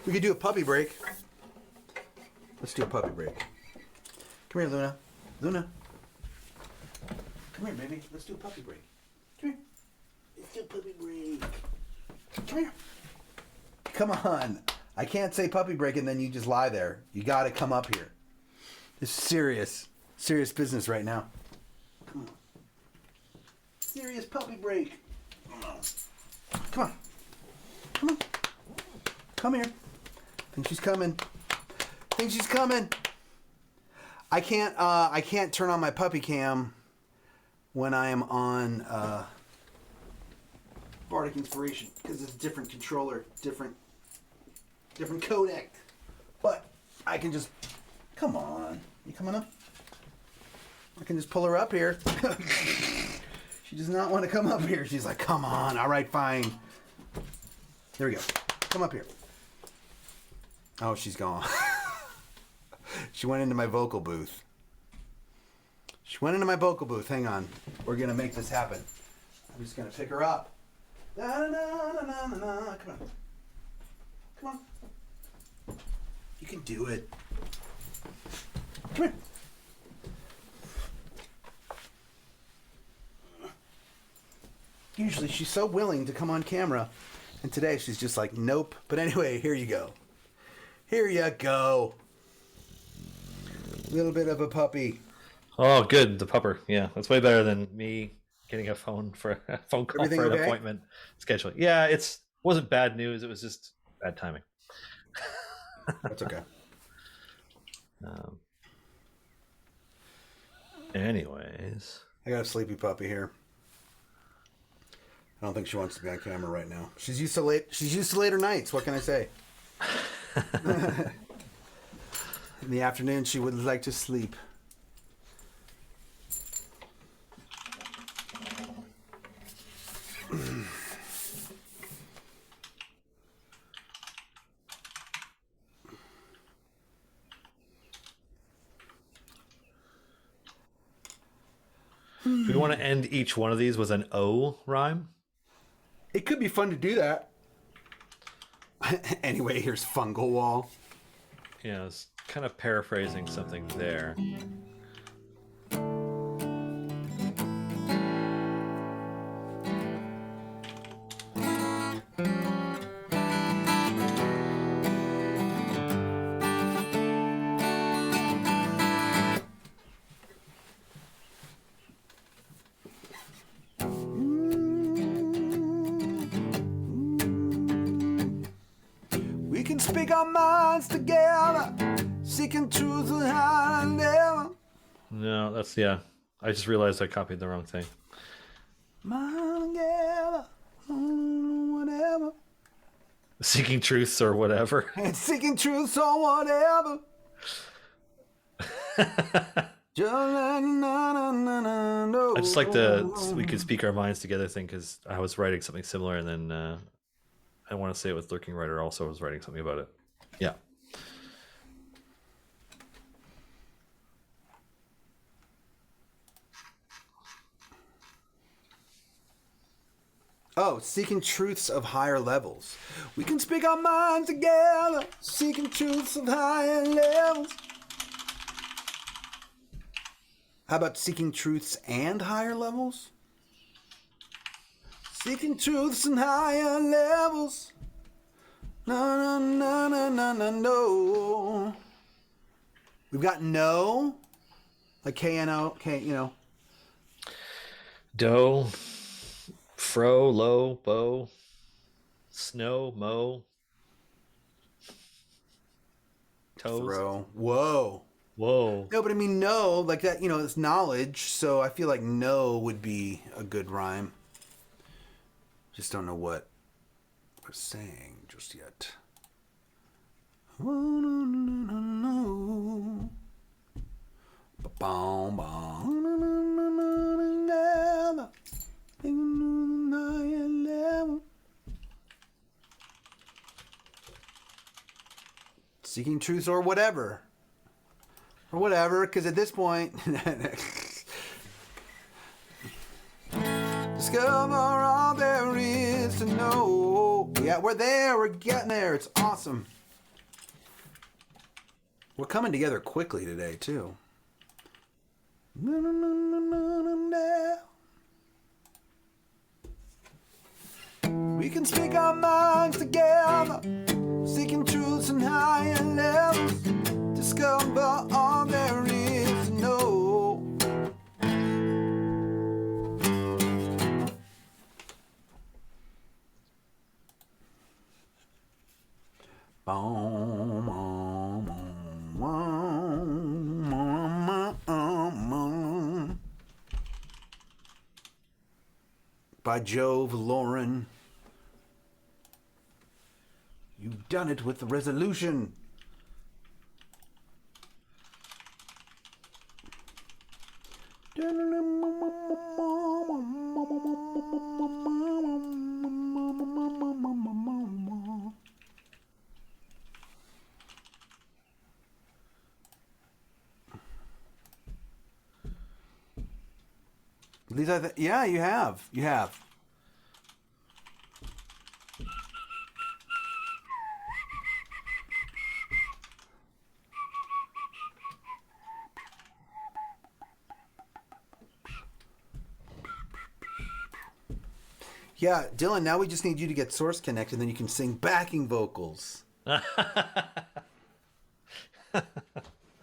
We could do a puppy break. Let's do a puppy break. Come here, Luna. Luna. Come here, baby. Let's do a puppy break. Come here. Let's do a puppy break. Come here. Come on. I can't say puppy break and then you just lie there. You got to come up here. This is serious business right now. Come on. Serious puppy break. Come on. Come on. Come on. Come here. I think she's coming. I think she's coming. I can't turn on my puppy cam when I am on Bardic Inspiration because it's a different controller, different codec. But I can just come on. You coming up? I can just pull her up here. She does not want to come up here. She's like, come on. All right, fine. There we go. Come up here. Oh, she's gone. She went into my vocal booth. Hang on. We're going to make this happen. I'm just going to pick her up. Come on. Come on. You can do it. Come here. Usually she's so willing to come on camera. And today she's just like, nope. But anyway, here you go. Here you go. Little bit of a puppy. Oh, good. The pupper. Yeah, that's way better than me getting a phone call Everything for an okay? appointment scheduling. Yeah, wasn't bad news. It was just bad timing. That's okay. Anyways, I got a sleepy puppy here. I don't think she wants to be on camera right now. She's used to later nights. What can I say? In the afternoon, she would like to sleep. do we want to end each one of these with an O rhyme? It could be fun to do that. Anyway, here's Fungal Wall. Yeah, it's kind of paraphrasing something there. We can speak our minds together, seeking truth and high level. No, that's yeah. I just realized I copied the wrong thing. Mind together, whatever. Seeking truths or whatever. And seeking truth or whatever. I just like the we could speak our minds together thing because I was writing something similar and then I want to say it was Lurking Writer also was writing something about it. Yeah. Oh, seeking truths of higher levels. We can speak our minds together, seeking truths of higher levels. How about seeking truths and higher levels? Seeking truths and higher levels. No, no, no, no, no, no, no. We've got no, like K-N-O, you know. Do, fro, low, bow, snow, mow, toes. Throw. Whoa. Whoa. No, but I mean, no, like that, you know, it's knowledge, so I feel like no would be a good rhyme. Just don't know what we're saying just yet. Oh, no, no, no, no. Ba-bom, bom. No, no, no, no, no. Seeking truth or whatever. Or whatever, because at this point... Discover all there is to know. Yeah, we're there. We're getting there. It's awesome. We're coming together quickly today, too. We can speak our minds together, seeking truths and higher levels. Discover all there is to know. By Jove, Lauren, you've done it with the resolution. These are yeah, you have. You have. Yeah, Dylan, now we just need you to get Source connected, and then you can sing backing vocals. But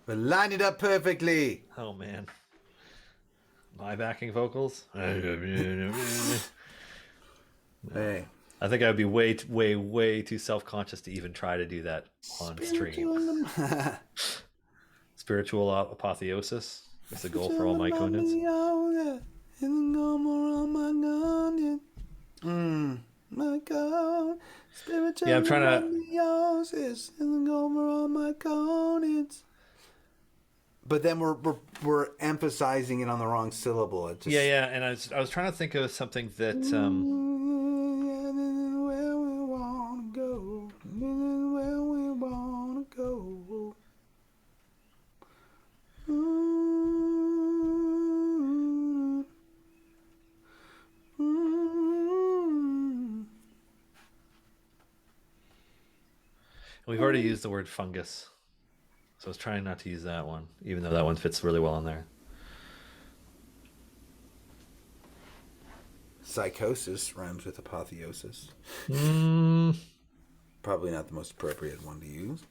line it up perfectly. Oh man. My backing vocals. Hey. I think I'd be way too self-conscious to even try to do that on stream. Spiritual apotheosis is the goal for all my conents. My God. Spiritual Yeah, I'm trying to. apotheosis over all my conents. But then we're emphasizing it on the wrong syllable. It just... Yeah, and I was trying to think of something that. Where we wanna go, where we wanna go. We've already used the word fungus, so I was trying not to use that one, even though that one fits really well in there. Psychosis rhymes with apotheosis. Probably not the most appropriate one to use.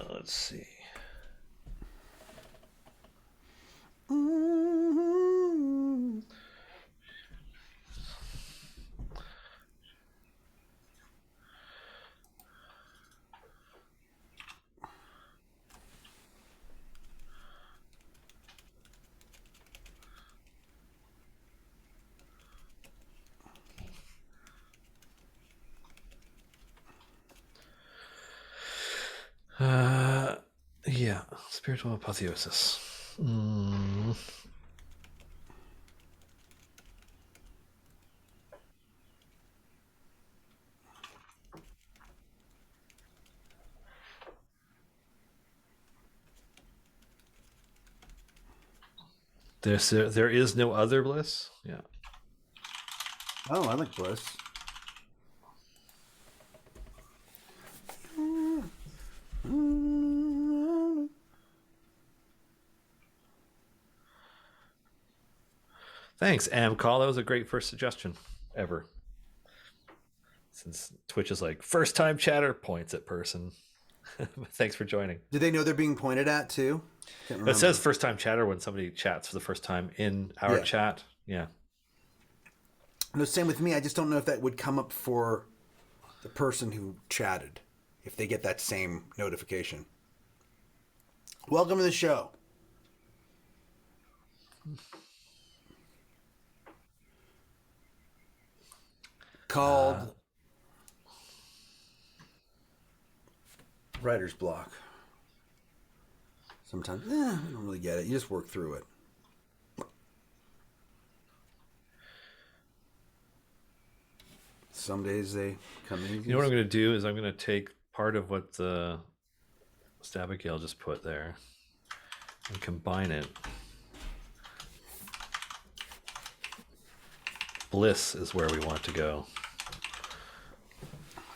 Let's see. Yeah, spiritual apotheosis. There is no other bliss. Yeah. Oh, I like bliss. Thanks, Amcall. That was a great first suggestion ever. Since Twitch is like, first time chatter, points at person. Thanks for joining. Do they know they're being pointed at too? It says first time chatter when somebody chats for the first time in our chat. Yeah. No, same with me. I just don't know if that would come up for the person who chatted, if they get that same notification. Welcome to the show. Called writer's block. Sometimes, I don't really get it. You just work through it. Some days they come in. You know what I'm going to do is I'm going to take part of what the Abigail just put there and combine it. Bliss is where we want to go.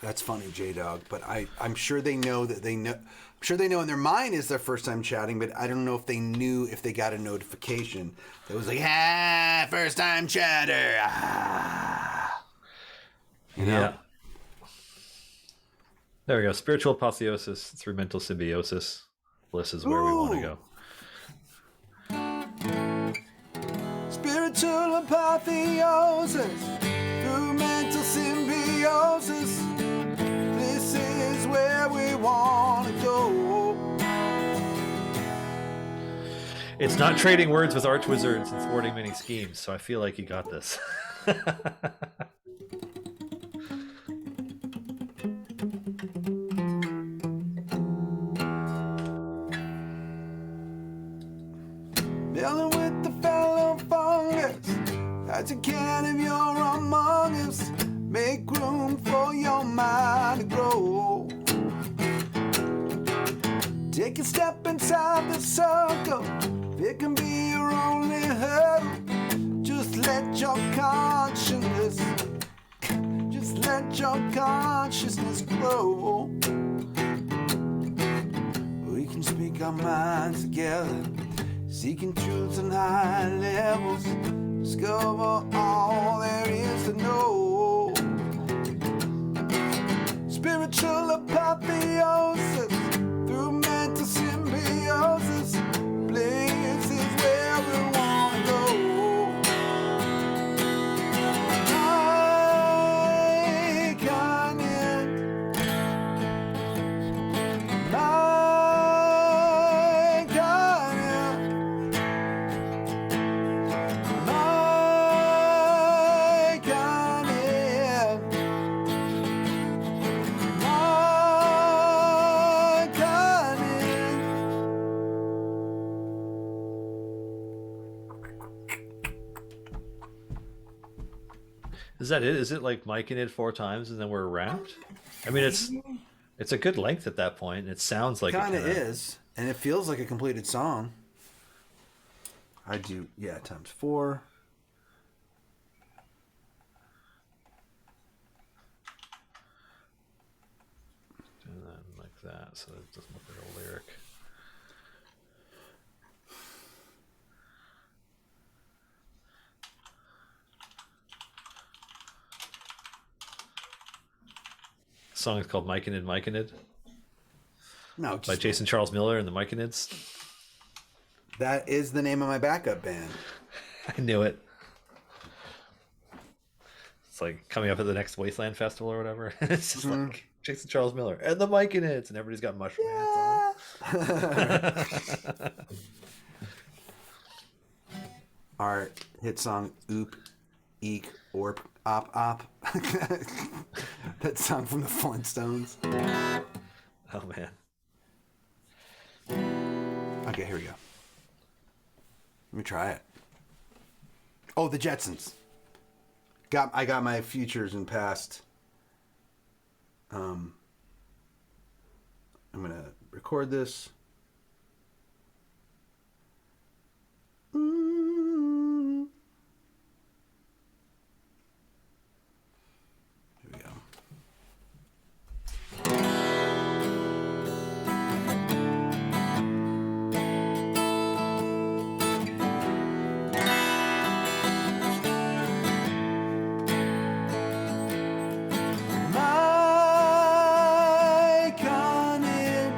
That's funny, J-Dog, but I'm sure they know that they know. I'm sure they know in their mind is their first time chatting, but I don't know if they knew if they got a notification that was like, first time chatter. You know? Yeah. There we go. Spiritual apotheosis through mental symbiosis. Bliss is where we want to go. Spiritual apotheosis through mental symbiosis. This is where we want to go. It's not trading words with arch wizards and thwarting many schemes, so I feel like you got this. Dealing with the fellow fungus. As you can if you're among us. Make room for your mind to grow. Take a step inside the circle. It can be your only hurdle. Just let your consciousness grow. our minds together, seeking truths on high levels, discover all there is to know. Spiritual apotheosis through mental symbiosis, places where we want to go. My continent, my continent, my continent, my continent. Is that it? Is it like miking it 4 times and then we're wrapped? I mean, it's a good length at that point. It sounds like Kind it of is, and it feels like a completed song. I do, yeah, times 4. And then like that, so it doesn't look like a lyric. The song is called Myconid Myconid No, by just, Jason Charles Miller and the Myconids. that is the name of my backup band. I knew it. It's like coming up at the next Wasteland Festival or whatever. It's just like Jason Charles Miller and the Myconids, and everybody's got mushroom hats on. Our hit song, Oop, Eek, Orp, Op, Op. That song from the Flintstones. Oh man. Okay, here we go. Let me try it. Oh, the Jetsons. I got my futures and past. I'm gonna record this. Here we go. My continent,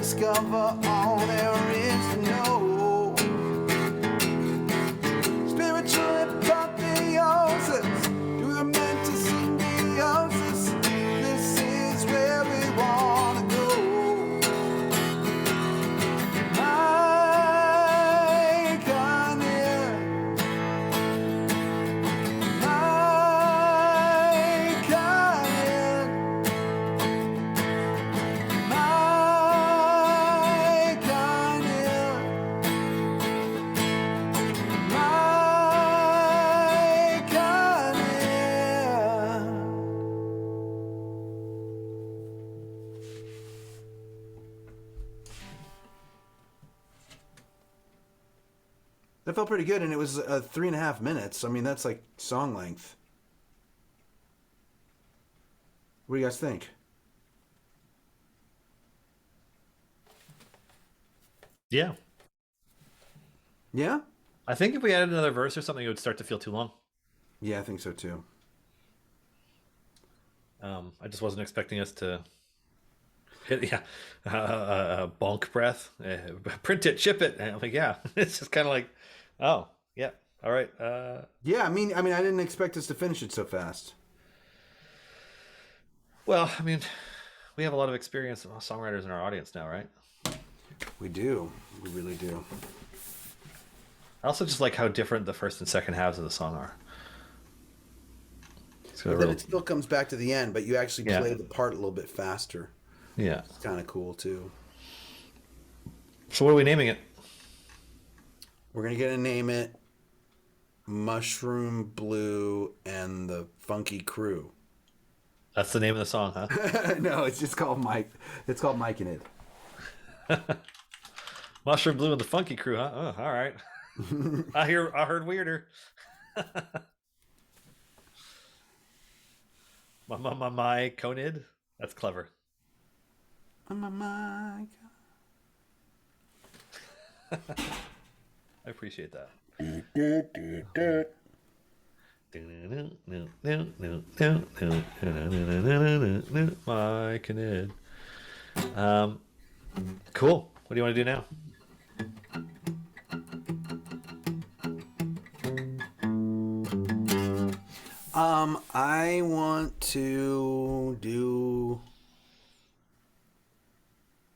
discover all there is to know. Spiritual apotheosis through the mental symbiosis. This is where we wanna go. My Kanye, my Kanye, my Kanye, my Kanye. That felt pretty good, and it was 3.5 minutes. I mean, that's like song length. What do you guys think? Yeah. Yeah? I think if we added another verse or something, it would start to feel too long. Yeah, I think so too. I just wasn't expecting us to hit, bonk breath, print it, ship it. And I'm like, yeah, it's just kind of like, oh, yeah, all right. Yeah, I mean, I didn't expect us to finish it so fast. Well, I mean, we have a lot of experienced songwriters in our audience now, right? We do. We really do. I also just like how different the first and second halves of the song are. So But then it still comes back to the end, but you actually Yeah. play the part a little bit faster. yeah. It's kind of cool too. So what are we naming it? We're gonna get to name it Mushroom Blue and the Funky Crew. That's the name of the song, huh? No, it's just called Mike. It's called Mike and It. Mushroom Blue and the Funky Crew, huh? Oh, all right. I heard weirder. my Conid. That's clever. Mike. I appreciate that. My Conid. Cool. What do you want to do now? I want to do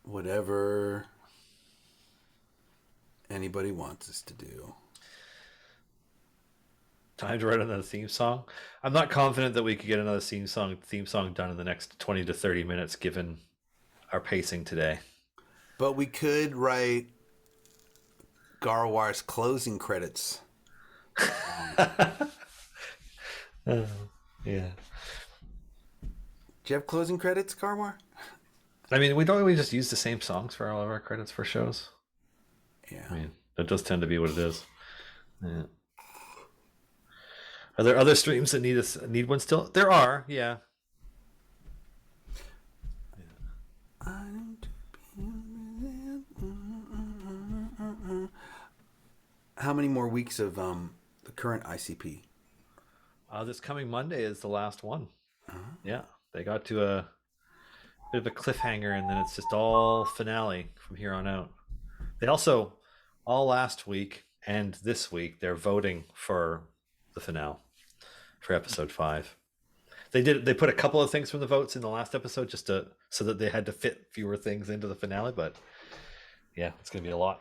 whatever anybody wants us to do. Time to write another theme song. I'm not confident that we could get another theme song done in the next 20 to 30 minutes, given our pacing today. But we could write Garwar's closing credits. Yeah. Do you have closing credits, Garwar? I mean, we don't always just use the same songs for all of our credits for shows. Yeah. I mean, that does tend to be what it is. Yeah. Are there other streams that need one still? There are, yeah. How many more weeks of the current ICP? This coming Monday is the last one. Yeah, they got to a bit of a cliffhanger, and then it's just all finale from here on out. They also, all last week and this week, they're voting for the finale for episode 5. They put a couple of things from the votes in the last episode just so that they had to fit fewer things into the finale, but yeah, it's gonna be a lot.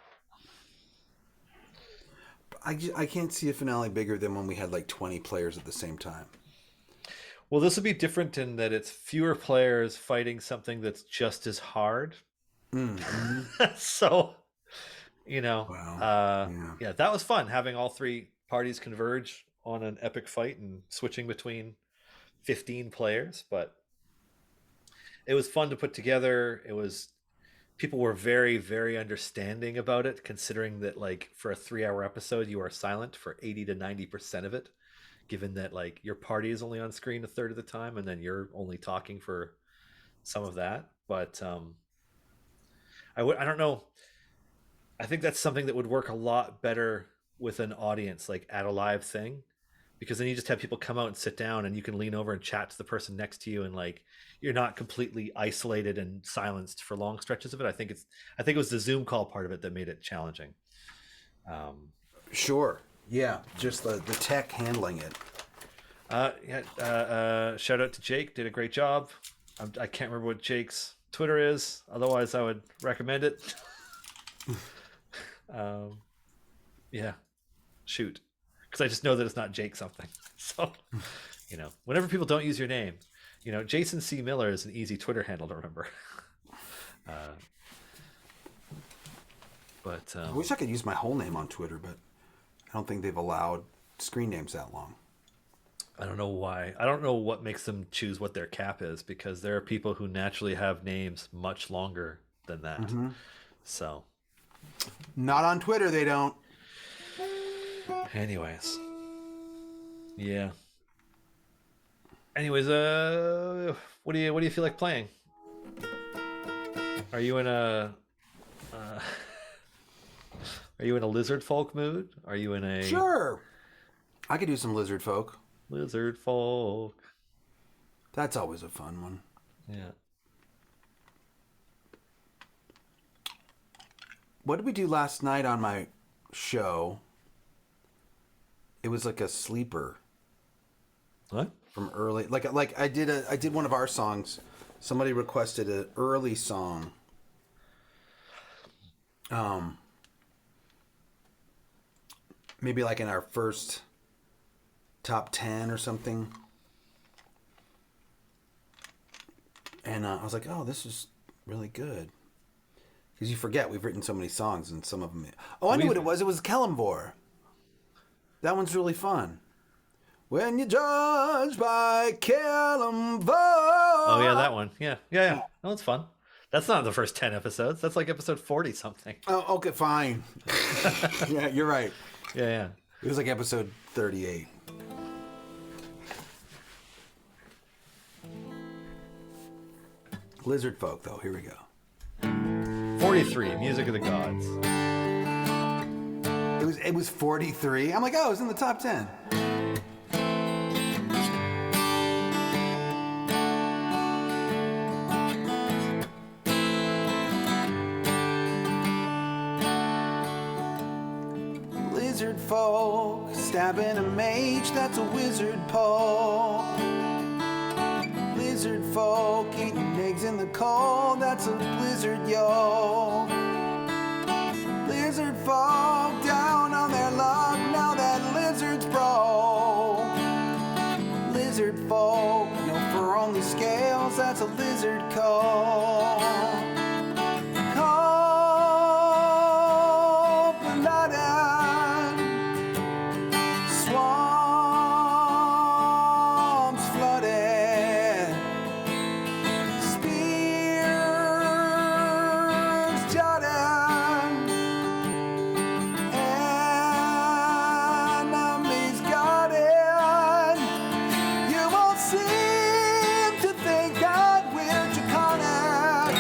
I can't see a finale bigger than when we had like 20 players at the same time. Well, this will be different in that it's fewer players fighting something that's just as hard. So, Wow. yeah, that was fun having all three parties converge on an epic fight and switching between 15 players. But it was fun to put together. People were very, very understanding about it, considering that like for a 3-hour episode, you are silent for 80 to 90% of it, given that like your party is only on screen a third of the time, and then you're only talking for some of that. But I don't know. I think that's something that would work a lot better with an audience, like at a live thing, because then you just have people come out and sit down, and you can lean over and chat to the person next to you, and like you're not completely isolated and silenced for long stretches of it. I think it was the Zoom call part of it that made it challenging. Sure. Yeah. Just the tech handling it. Shout out to Jake, did a great job. I can't remember what Jake's Twitter is, otherwise I would recommend it. Yeah, shoot, because I just know that it's not Jake something. So, whenever people don't use your name, Jason C. Miller is an easy Twitter handle to remember. But I wish I could use my whole name on Twitter, but I don't think they've allowed screen names that long. I don't know why. I don't know what makes them choose what their cap is, because there are people who naturally have names much longer than that. Mm-hmm. So, not on Twitter, they don't. Anyways, yeah. Anyways, what do you feel like playing? Are you in a lizard folk mood? Are you in a Sure. I could do some lizard folk. Lizard folk. That's always a fun one. Yeah. What did we do last night on my show? It was like a sleeper. What? From early, like I did one of our songs. Somebody requested an early song. Maybe like in our first top 10 or something. And I was like, oh, this is really good. Because you forget we've written so many songs, and some of them. Oh, I knew what it was. It was Kellamvor. That one's really fun. When you judge by Kellamvor. Oh yeah, that one. Yeah. No, that's fun. That's not the first 10 episodes. That's like episode 40 something. Oh, okay, fine. Yeah, you're right. Yeah. It was like episode 38. Lizard folk, though. Here we go. 43, Music of the Gods. It was 43. I'm like, oh, it was in the top 10. Lizard folk, stabbing a mage, that's a wizard poke. Lizard folk, eating eggs in the cold, that's a blizzard yo. Lizard folk, down on their luck, now that lizard's broke. Lizard folk, no fur, only scales, that's a lizard coat. Swamps flooded, spears jutting, enemies got in. You won't seem to think that we're draconic.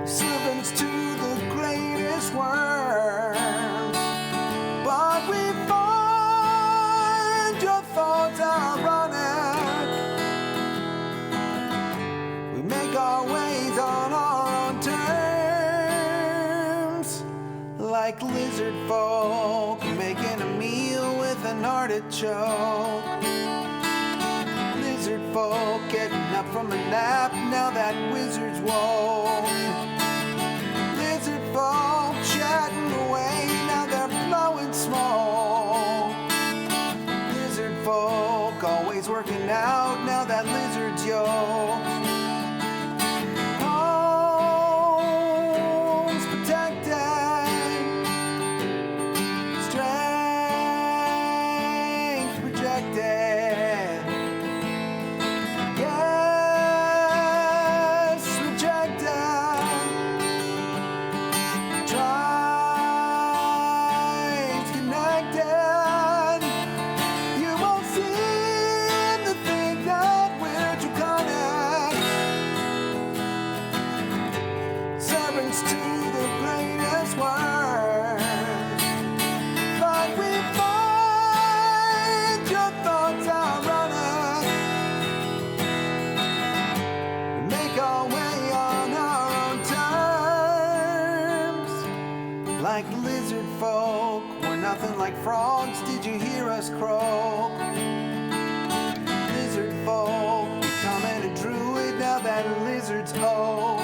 Servants to the greatest worms, but we find your thoughts ironic. We make our ways on our own terms, like lizard folk making a meal with an artichoke. Lizard folk getting up from a nap now that wizard's woke. Lizard folk chatting away, now they're blowing smoke. Lizard folk always working out, now that lizard's yoke. Homes protected, strength projected. Yes, rejected. like lizard folk. We're nothing like frogs. Did you hear us croak? Lizard folk, becoming a druid now that lizards old.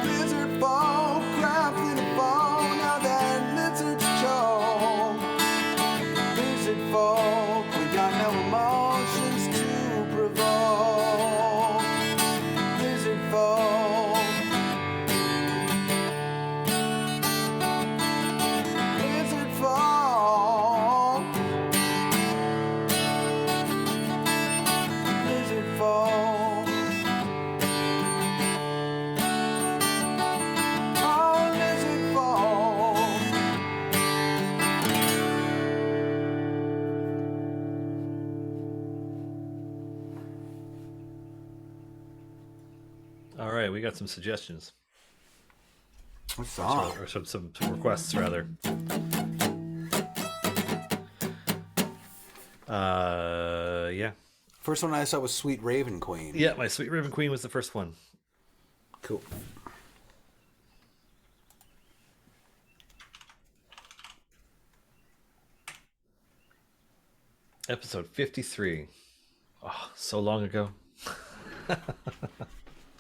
Lizard folk, crafting a bow now that lizards choke. Lizard folk, we got no emotions to provoke. Lizard folk. Lizard folk. Lizard folk. Oh, lizard folk. All right, we got some suggestions. What song? Or some requests, rather. Yeah. First one I saw was Sweet Raven Queen. Yeah, my Sweet Raven Queen was the first one. Cool. Episode 53. Oh, so long ago.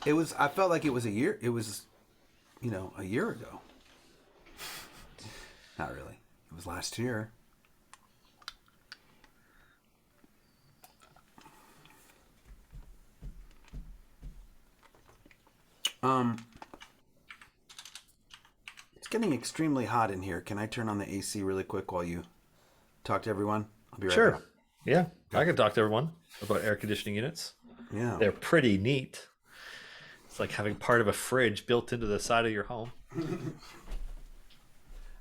It was. I felt like it was a year. It was, a year ago. Not really. It was last year. It's getting extremely hot in here. Can I turn on the AC really quick while you talk to everyone? I'll be right Sure. back. Yeah, I can talk to everyone about air conditioning units. Yeah. They're pretty neat. It's like having part of a fridge built into the side of your home.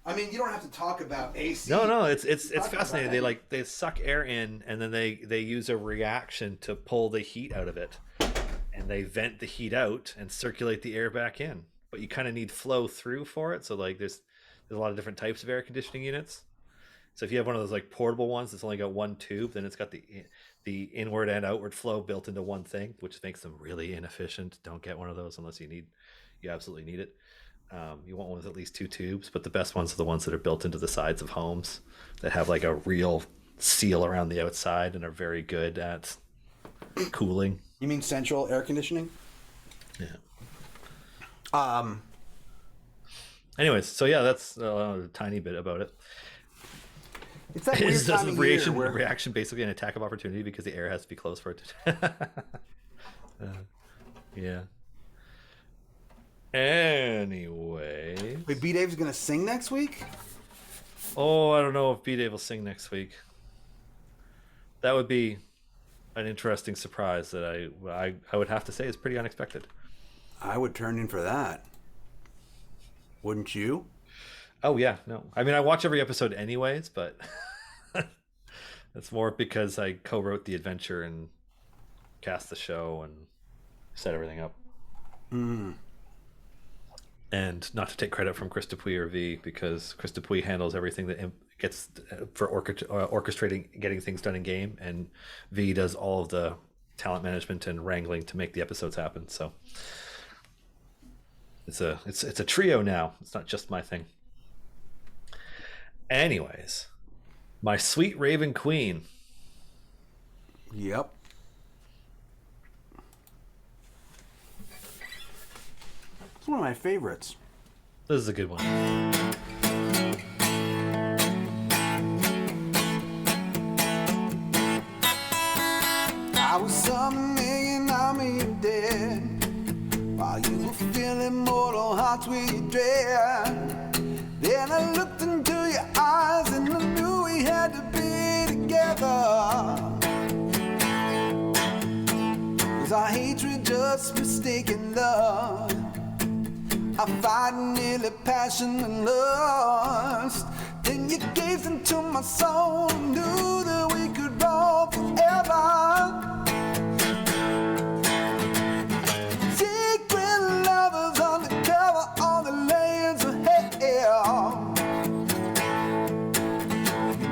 I mean, you don't have to talk about AC. No, it's fascinating. They suck air in, and then they use a reaction to pull the heat out of it, and they vent the heat out and circulate the air back in. But you kind of need flow through for it. So like there's a lot of different types of air conditioning units. So if you have one of those like portable ones that's only got one tube, then it's got the inward and outward flow built into one thing, which makes them really inefficient. Don't get one of those unless you absolutely need it. You want one with at least two tubes, but the best ones are the ones that are built into the sides of homes that have like a real seal around the outside and are very good at cooling. You mean central air conditioning? Yeah. Anyways, so yeah, that's a tiny bit about it. It's that weird Is time of year where reaction basically an attack of opportunity because the air has to be closed for it to... yeah. Anyway. Wait, B Dave's gonna sing next week? Oh, I don't know if B Dave will sing next week. That would be an interesting surprise that I would have to say is pretty unexpected. I would turn in for that. Wouldn't you? Oh yeah, no. I mean, I watch every episode anyways, but that's more because I co-wrote the adventure and cast the show and set everything up. And not to take credit from Chris Dupuis or V, because Chris Dupuis handles everything that gets for orchestrating getting things done in game, and V does all of the talent management and wrangling to make the episodes happen. So it's a trio now. It's not just my thing. Anyways, my Sweet Raven Queen. Yep. It's one of my favorites. This is a good one. I was something I mean dead, while you were feeling mortal hearts with dread. Then I looked into your eyes and I knew we had to be together. Was our hatred just mistaken love? I fight nearly passion and lust. Then you gazed into my soul and knew that we could roll forever. Secret lovers undercover on the layers of hell.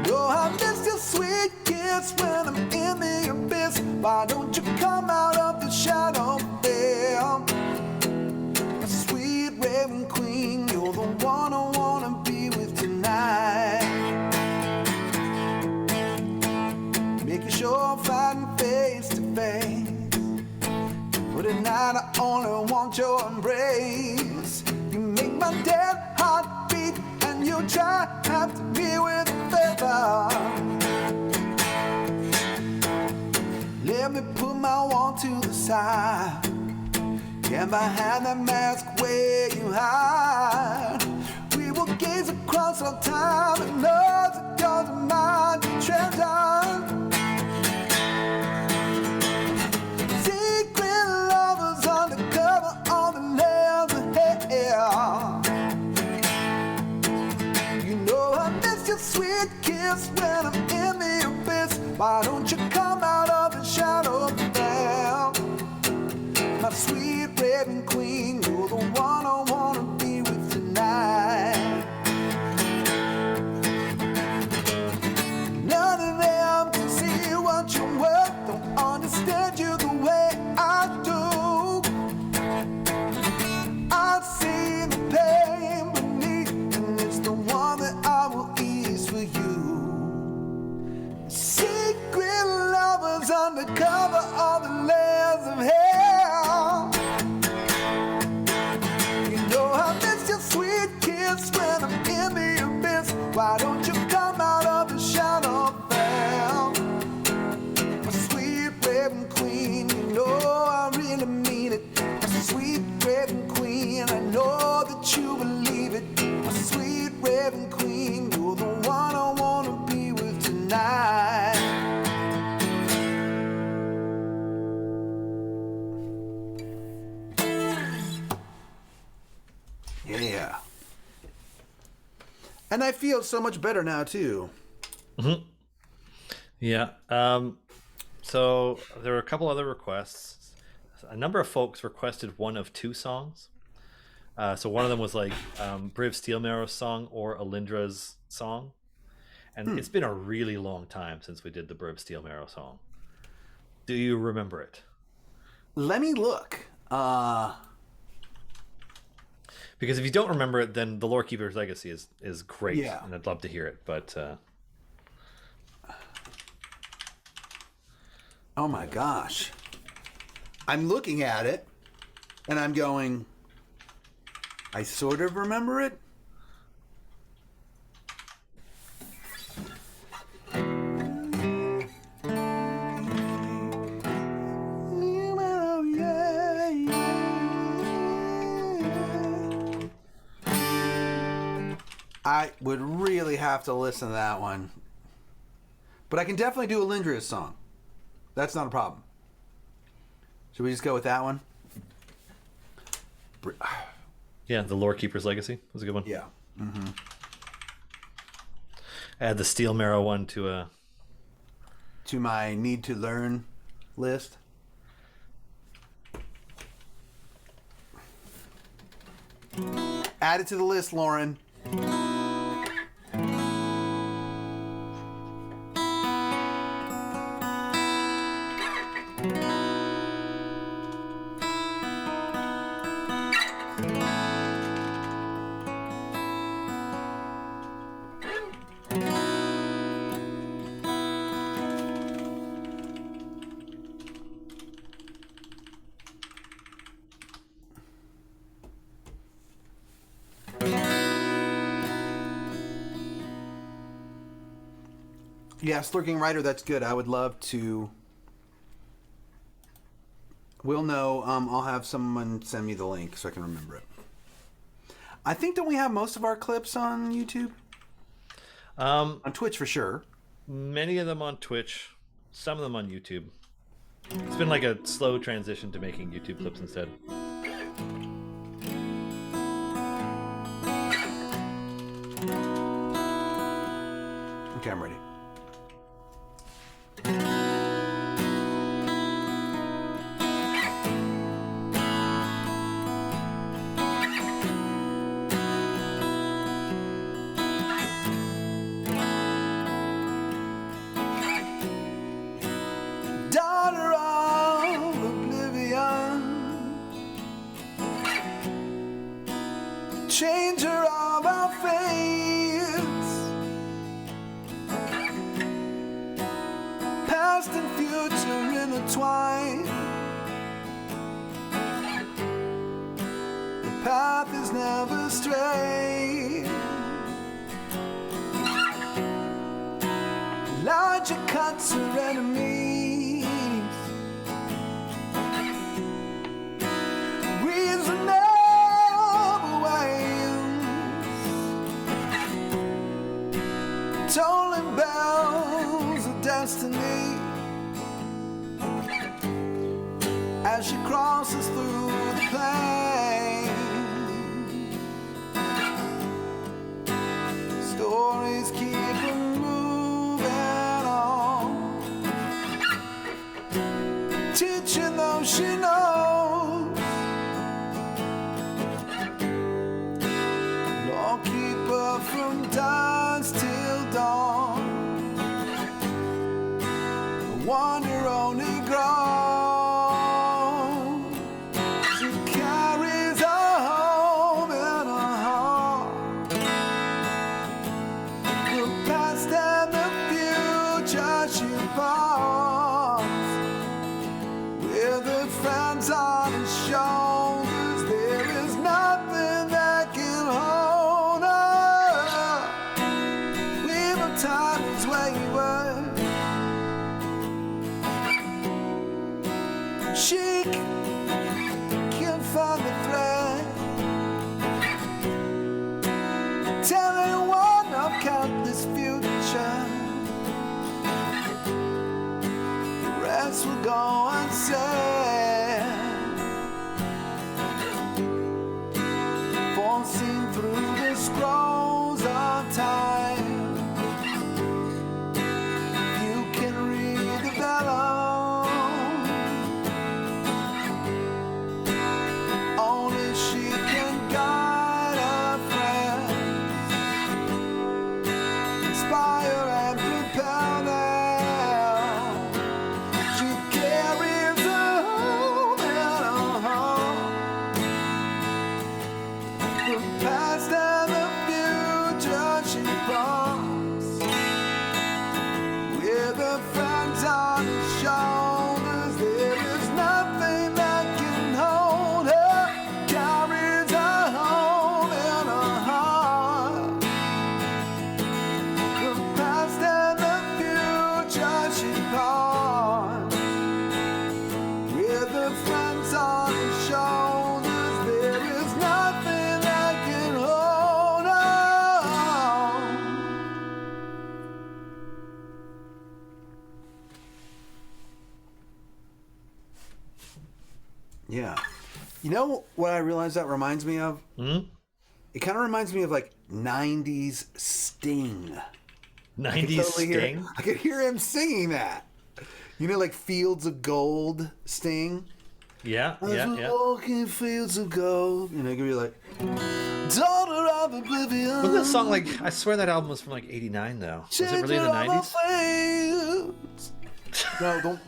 Oh, I miss your sweet kiss when I'm in the abyss. Why don't you come out of the shadow there? Sweet Raven Queen, you're the one want your embrace. You make my dead heart beat, and you try to be with a feather. Let me put my wand to the side, and behind that mask where you hide, we will gaze across our time and know that you're the mind treasure. Secret lovers undercover on the layers of hell. You know I miss your sweet kiss when I'm in the abyss. Why don't you come out of the shadow now? My sweet raven queen, you're the one I wanna be with tonight. None of them can see what you're worth, don't understand you the way I do. I see the pain beneath, and it's the one that I will ease for you. Secret lovers undercover all the layers of hell. You know I miss your sweet kiss when I'm in the abyss. Why don't you come out of the shadow fell? My sweet raven queen, you know I really mean it. My sweet raven queen, I know that you believe it. My sweet raven queen, you're the one I wanna be with tonight. Yeah. And I feel so much better now too. Yeah. So there were a couple other requests. A number of folks requested one of two songs. So one of them was like Briv Steelmarrow's song or Alindra's song. And it's been a really long time since we did the Briv Steelmarrow song. Do you remember it? Let me look. Because if you don't remember it, then the Lorekeeper's Legacy is great, Yeah. and I'd love to hear it. But Oh my gosh. I'm looking at it and I'm going, I sort of remember it. I would really have to listen to that one. But I can definitely do Alindra's song. That's not a problem. Should we just go with that one? yeah, the Lorekeeper's Legacy was a good one. Yeah. Mm-hmm. Add the Steelmarrow one to my need to learn list. Add it to the list, Lauren. Yes, Lurking Rider, that's good. I would love to. We'll know. I'll have someone send me the link so I can remember it. I think, don't we have most of our clips on YouTube? On Twitch for sure. many of them on Twitch, some of them on YouTube. It's been like a slow transition to making YouTube clips instead. Okay, I'm ready. Daughter of Oblivion, changer of our fates, past and future intertwined, path is never straight. Elijah cuts her enemies. Reasonable ways. Tolling bells of destiny. As she crosses through the plain. Stories keep moving on, teaching those she knows. Lord, keep her from dusk till dawn. The wonder only grows. With her friends on his shoulders, there is nothing that can hold her. Leave her time is wayward. She can't find the thread. Telling one of countless future. Will go unsaid, forcing through the scrolls of time. You can read the vellum, only she can guide her friends, inspire and propel them. Yeah. You know what I realized that reminds me of? Mm-hmm. It kind of reminds me of like 90s Sting. 90s Sting? I could hear him singing that. You know, like Fields of Gold Sting? Yeah, yeah. Walking fields of gold. You know, it could be like, daughter of Oblivion. Wasn't that song like, I swear that album was from like 89 though. Was it really in the 90s? No, don't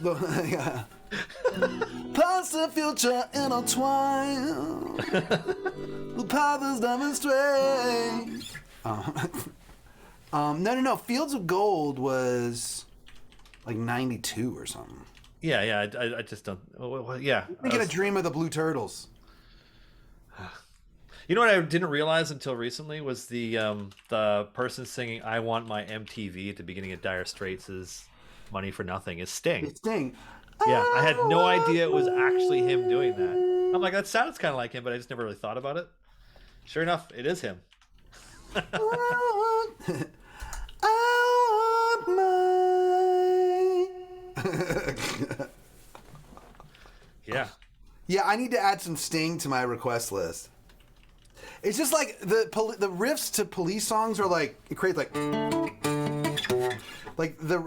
yeah. Past and future intertwine. The path is demonstrate. No. Fields of Gold was like 92 or something. Yeah. I just don't. Yeah. I'm gonna dream of the Blue Turtles. You know what I didn't realize until recently was the person singing "I Want My MTV" at the beginning of Dire Straits' "Money for Nothing" is Sting. It's Sting. Yeah, I had no idea it was actually him doing that. I'm like, that sounds kind of like him, but I just never really thought about it. Sure enough, it is him. Yeah. Yeah, I need to add some Sting to my request list. It's just like the riffs to Police songs are like, it creates like the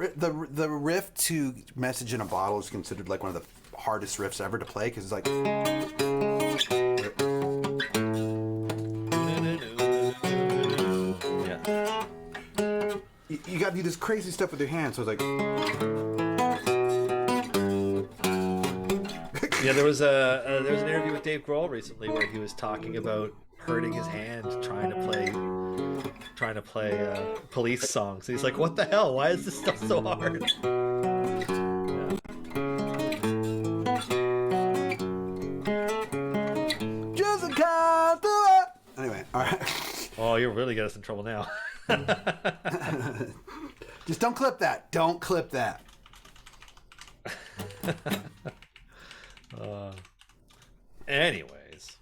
riff to "Message in a Bottle" is considered like one of the hardest riffs ever to play because it's like. Yeah. You got to do this crazy stuff with your hands, so it's like. Yeah, there was an interview with Dave Grohl recently where he was talking about hurting his hand trying to play Police songs. And he's like, "What the hell? Why is this stuff so hard?" Yeah. Just a cast away. All right. Oh, you're really getting us in trouble now. Just don't clip that. Don't clip that. Anyways,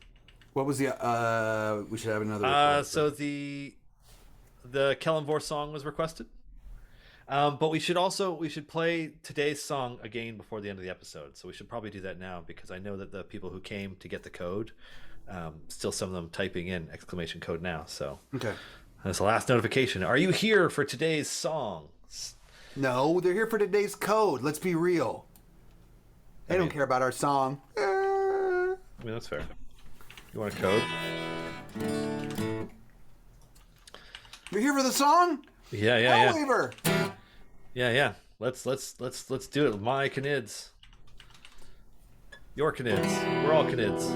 What was the? We should have another. Request. so the Kellenvor song was requested, but we should play today's song again before the end of the episode. So we should probably do that now because I know that the people who came to get the code, still some of them typing in exclamation code now. So Okay. that's the last notification. Are you here for today's song? No, they're here for today's code. Let's be real. They don't care about our song. I mean, that's fair. You want a code? You're here for the song? Yeah. Oliver. Yeah. Let's do it. My Canids. Your Canids. We're all Canids.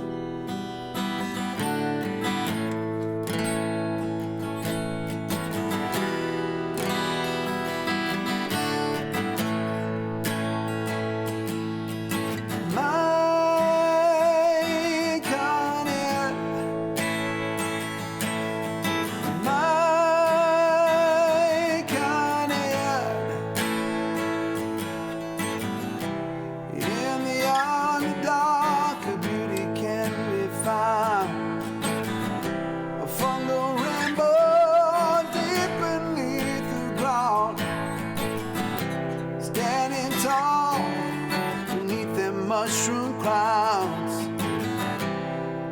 Mushroom clouds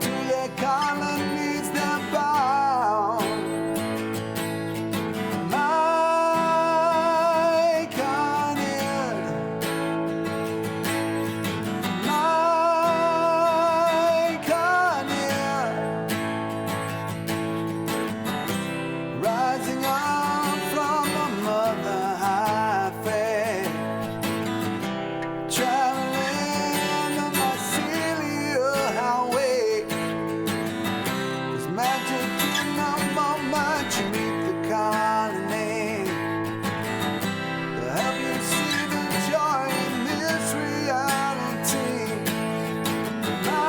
to their colonies that bound. My Conard, my Conard, rising up from the mother highway, traveling on my Celia highway. There's magic in the moment you meet the colony. To help you see the joy in this reality. My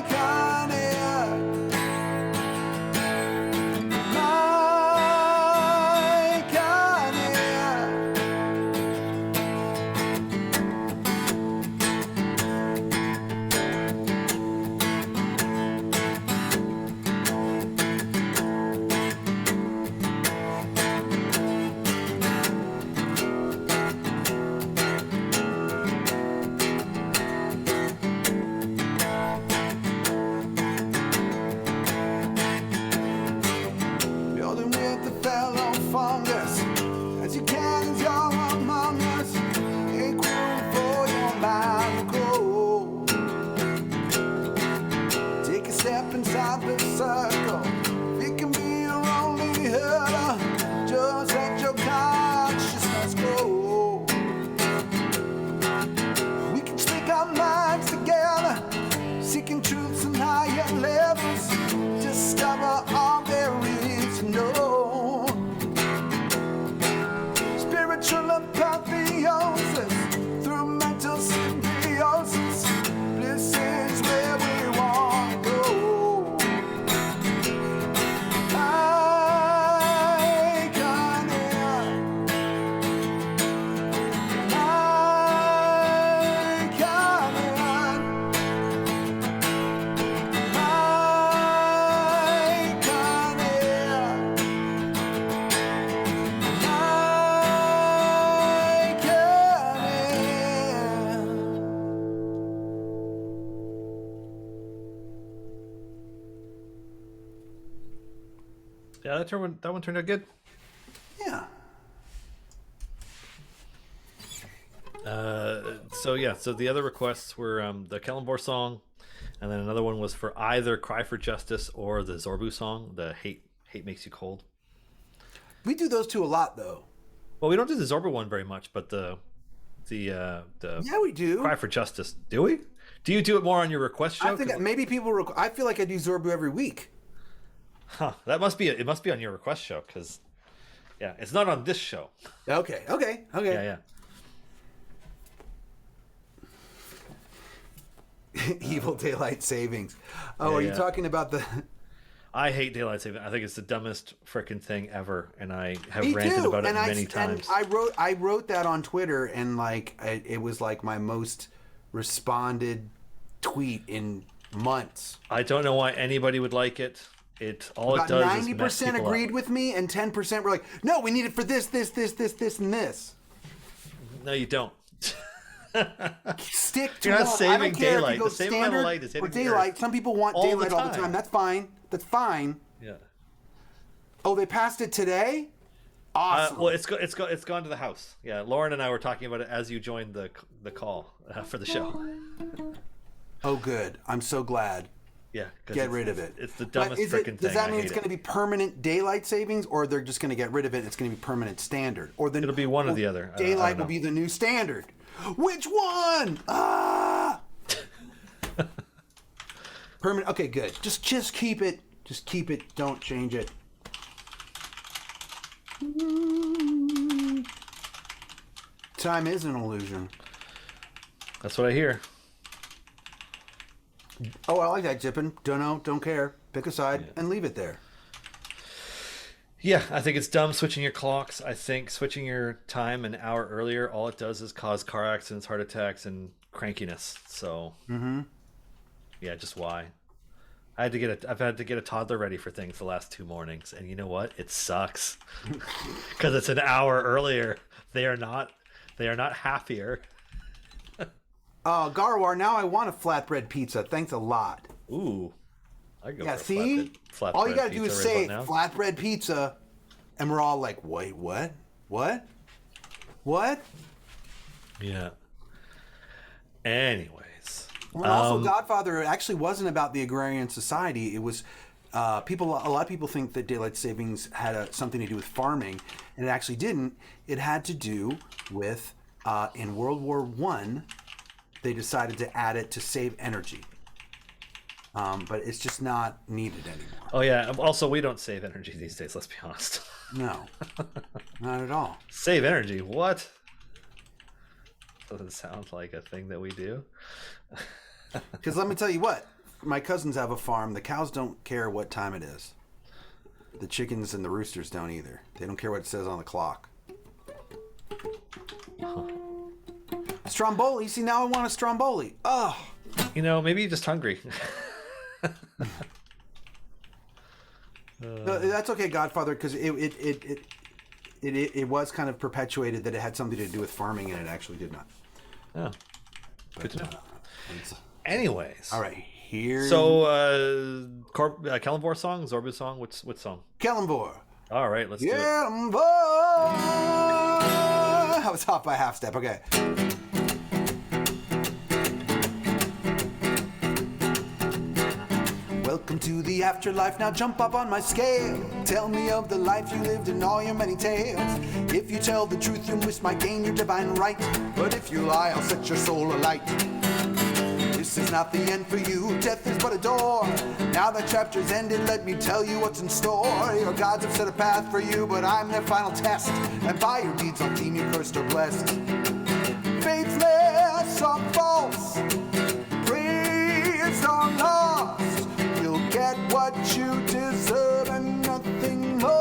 Conard, my Conard. Building with the fellow fungus, as you can as you're among us. Make room for your mind to grow. Take a step inside the circle. It can be your only hurdle. Just let your consciousness go. We can speak our minds together, seeking truths and higher levels. Discover all there is to know. Spiritual apotheosis through mental symbiosis. This is where we want to go. I Conard, I Conard, my Conard, my Conard. Yeah, that one turned out good. Yeah. So the other requests were the Kellenvor song, and then another one was for either Cry for Justice or the Zorbu song, the Hate Makes You Cold. We do those two a lot, though. Well, we don't do the Zorbu one very much, but the Yeah, we do. Cry for Justice, do we? Do you do it more on your request show? I think maybe people. I feel like I do Zorbu every week. Huh, it must be on your request show because, yeah, it's not on this show. Okay. Yeah. Evil daylight savings. Oh, Yeah, are you yeah. talking about the? I hate daylight saving. I think it's the dumbest freaking thing ever, and I have Me ranted too. about it And many times. I wrote that on Twitter, and like it was like my most responded tweet in months. I don't know why anybody would like it. It all About it does 90% is mess people agreed up. with me, and 10% were like, "No, we need it for this, and this." No, you don't. Stick to You're not one. I saving don't care if daylight. you go The saving amount of standard light is hitting or the daylight. earth Some people want all the daylight all the time. time. That's fine. That's fine. Yeah. Oh, they passed it today. Awesome. Well, it's gone to the house. Yeah, Lauren and I were talking about it as you joined the call for the show. Oh, good. I'm so glad. Yeah, 'cause Get rid of it. It's the But dumbest freaking thing. does that I mean hate it's going to it. be permanent daylight savings, or they're just going to get rid of it and it's going to be permanent standard? Or then It'll be one or the other. I don't Daylight will know. be the new standard. Which one? Ah! Permanent. Okay, good. Just keep it. Just keep it. Don't change it. Time is an illusion. That's what I hear. Oh, I like that, Jippin. Don't know, don't care. Pick a side and leave it there. Yeah, I think it's dumb switching your clocks. I think switching your time an hour earlier, all it does is cause car accidents, heart attacks, and crankiness. So, yeah, just why? I've had to get a toddler ready for things the last 2 mornings, and you know what? It sucks because it's an hour earlier. They are not happier. Oh, Garwar, now I want a flatbread pizza. Thanks a lot. Ooh, I go Yeah, for a see? flatbread All you gotta do pizza is right say about now. flatbread pizza, and we're all like, wait, what? What? What? Yeah. Anyways, Well, also, Godfather actually wasn't about the agrarian society. It was people. A lot of people think that daylight savings had something to do with farming, and it actually didn't. It had to do with in World War One, they decided to add it to save energy. But it's just not needed anymore. oh yeah. Also, we don't save energy these days. Let's be honest. No, not at all. Save energy? What? Doesn't sound like a thing that we do. Because let me tell you what, my cousins have a farm. The cows don't care what time it is. The chickens and the roosters don't either. They don't care what it says on the clock. Stromboli. See, now I want a Stromboli. Oh. You know, maybe you're just hungry. No, that's okay, Godfather, because it was kind of perpetuated that it had something to do with farming, and it actually did not. Oh, good to know. It's- Anyways, all right, here. So, Kalimvor song, Zorbu song. What song? Kalimvor. All right, let's do it. Kalimvor. I was off by a half step. Okay. Welcome to the afterlife, now jump up on my scale. Tell me of the life you lived and all your many tales. If you tell the truth, you must might gain your divine right. But if you lie, I'll set your soul alight. This is not the end for you, death is but a door. Now that chapter's ended, let me tell you what's in store. Your gods have set a path for you, but I'm their final test. And by your deeds I'll deem you cursed or blessed. Faithless or false, praised or lost, you'll get what you deserve and nothing more.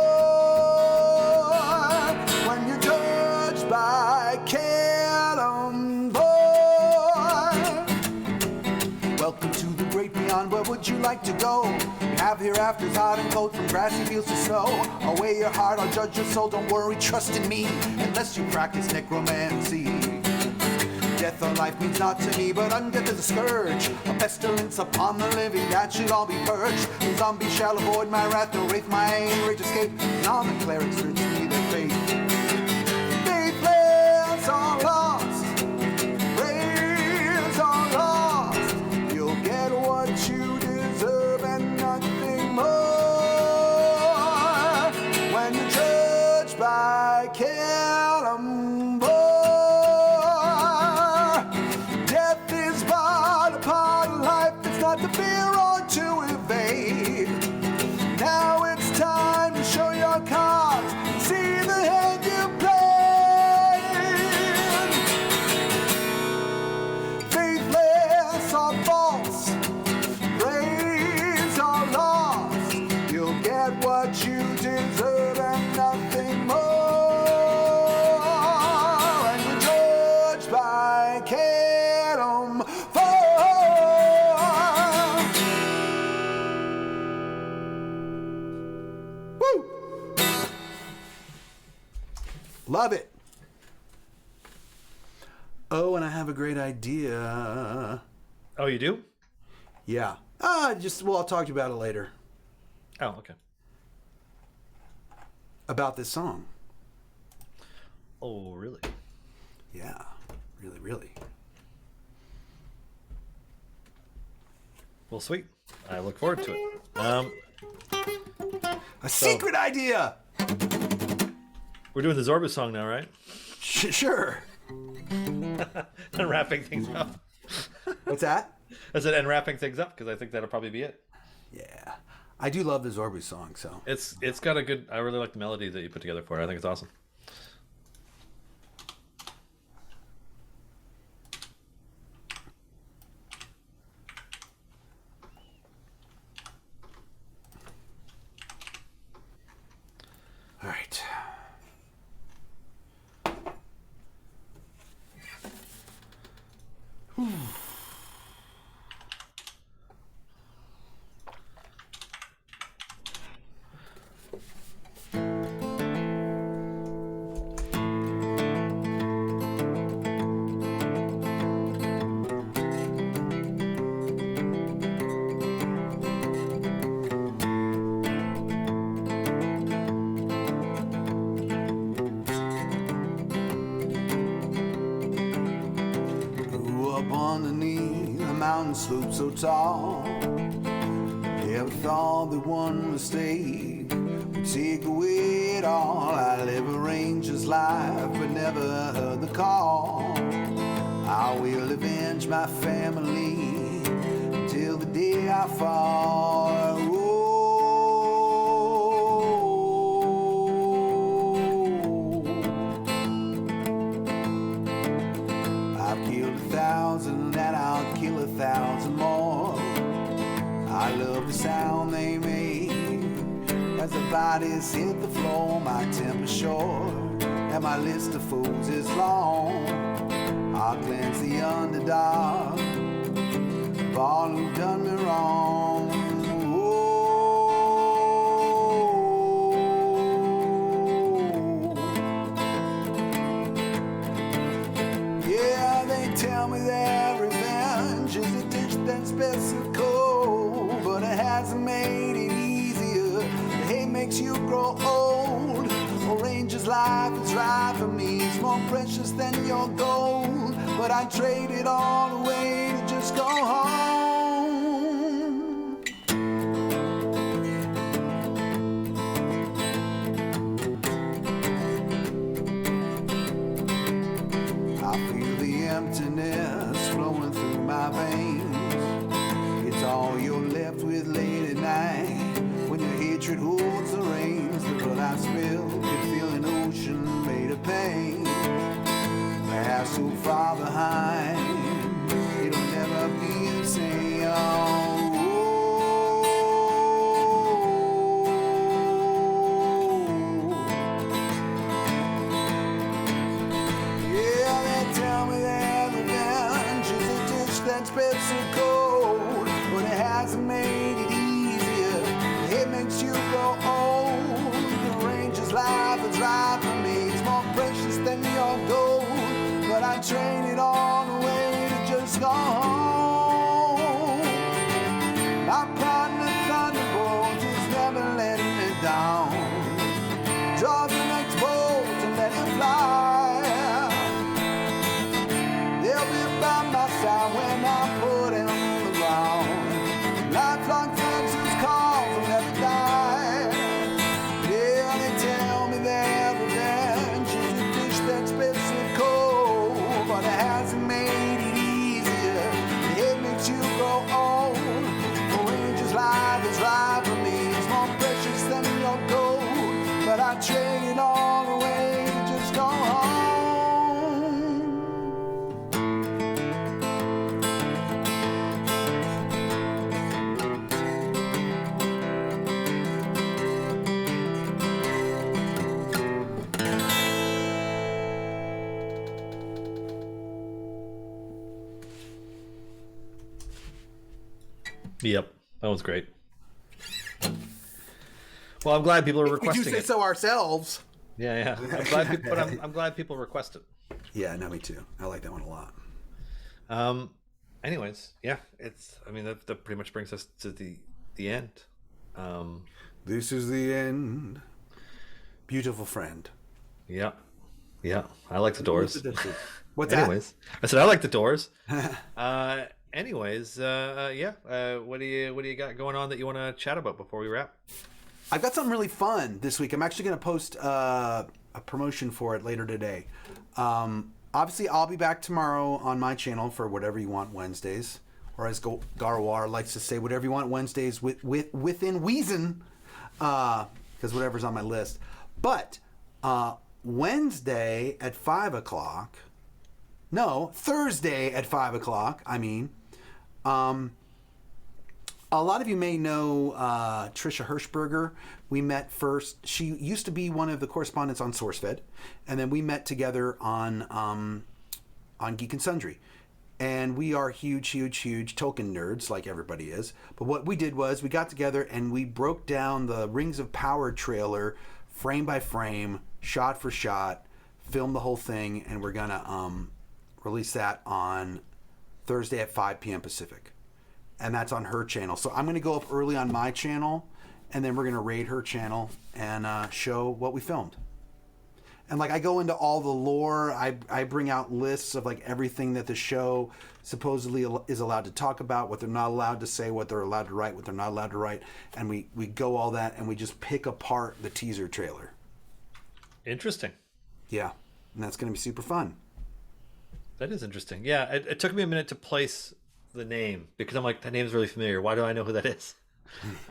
When you're judged by Kalimvor. Welcome to the great beyond, where would you like to go? You have hereafters hot and cold, from grassy fields to snow. I'll weigh your heart, I'll judge your soul, don't worry, trust in me, unless you practice necromancy. Death or life means not to me, but undeath is a scourge, a pestilence upon the living that should all be purged. The zombies shall avoid my wrath, no wraith my rage escape, and all the clerics search me their fate. Faithless or lost, praise or lost, you'll get what you deserve and nothing more. When you're judged by Kalimvor. Death is but a part of life, it's not to fear or to evade. Now it's time to show your cards, see the hand you played. Faithless or false, Love it. Oh, and I have a great idea. Oh, you do? Yeah. I'll talk to you about it later. Oh, okay. About this song. Oh, really? Yeah. Really, really. Well, sweet. I look forward to it. A secret idea! We're doing the Zorba song now, right? Sure. And wrapping things up. What's that? I said, and wrapping things up, because I think that'll probably be it. Yeah. I do love the Zorby song, so. It's got a good... I really like the melody that you put together for it. I think it's awesome. All right. Underneath a mountain slope so tall, never thought that one mistake would take away it all. I live a ranger's life, but never heard the call. I will avenge my family until the day I fall. And I'll kill 1,000 more. I love the sound they make as the bodies hit the floor. My temper's short and my list of foes is long. I'll cleanse the underdog of all who've done me wrong. Yeah, they tell me that revenge is a dish that's best so cold, but it hasn't made it easier. The hate makes you grow old. A ranger's life is right for me. It's more precious than your gold, but I trade it all away to just go home. I feel the emptiness flowing through my veins. It's all you're left with late at night when your hatred holds the reins. The blood I spill could feel an ocean made of pain. Past so far behind, it'll never be the same. That's been so cold, but it hasn't made it easier. It makes you grow old. The ranger's life is right for me. It's more precious than your gold, but I trade it all away to just go home. My partner Thunderbolt is never letting me down. Draw the next bolt and let it fly. They'll be by my side when I put him on the ground. Lifelong friends whose cause will never die. Yeah, they tell me that revenge is a dish that's been so cold, but it hasn't made it easier. It makes you grow old. A ranger's life is right for me. It's more precious than your gold, but I trade it all away to just go home. Yep, that was great. Well, I'm glad people are We requesting do say it. so ourselves. Yeah. I'm glad people, but I'm glad people request it. Yeah, no, me too. I like that one a lot. Um, anyways, yeah, it's. I mean, that pretty much brings us to the end. Um, This is the end. Beautiful friend. yeah, yeah. I like the Doors. What's that? Anyways, I said I like the Doors. Anyways, yeah. What do you got going on that you want to chat about before we wrap? I've got something really fun this week. I'm actually going to post a promotion for it later today. Obviously, I'll be back tomorrow on my channel for Whatever You Want Wednesdays, or as Garwar likes to say, Whatever You Want Wednesdays within reason, because whatever's on my list. But Wednesday at 5 o'clock, no, Thursday at 5 o'clock, a lot of you may know Trisha Hirschberger. We met first. She used to be one of the correspondents on SourceFed, and then we met together on Geek and Sundry. And we are huge Tolkien nerds, like everybody is. But what we did was we got together and we broke down the Rings of Power trailer frame by frame, shot for shot, filmed the whole thing, and we're gonna release that on Thursday at 5 p.m. Pacific. And that's on her channel. So I'm going to go up early on my channel, and then we're going to raid her channel and show what we filmed. And like I go into all the lore. I bring out lists of like everything that the show supposedly is allowed to talk about, what they're not allowed to say, what they're allowed to write, what they're not allowed to write. And we go all that, and we just pick apart the teaser trailer. Interesting. Yeah. And that's going to be super fun. That is interesting. Yeah, it took me a minute to place the name because I'm like, that name's really familiar. Why do I know who that is?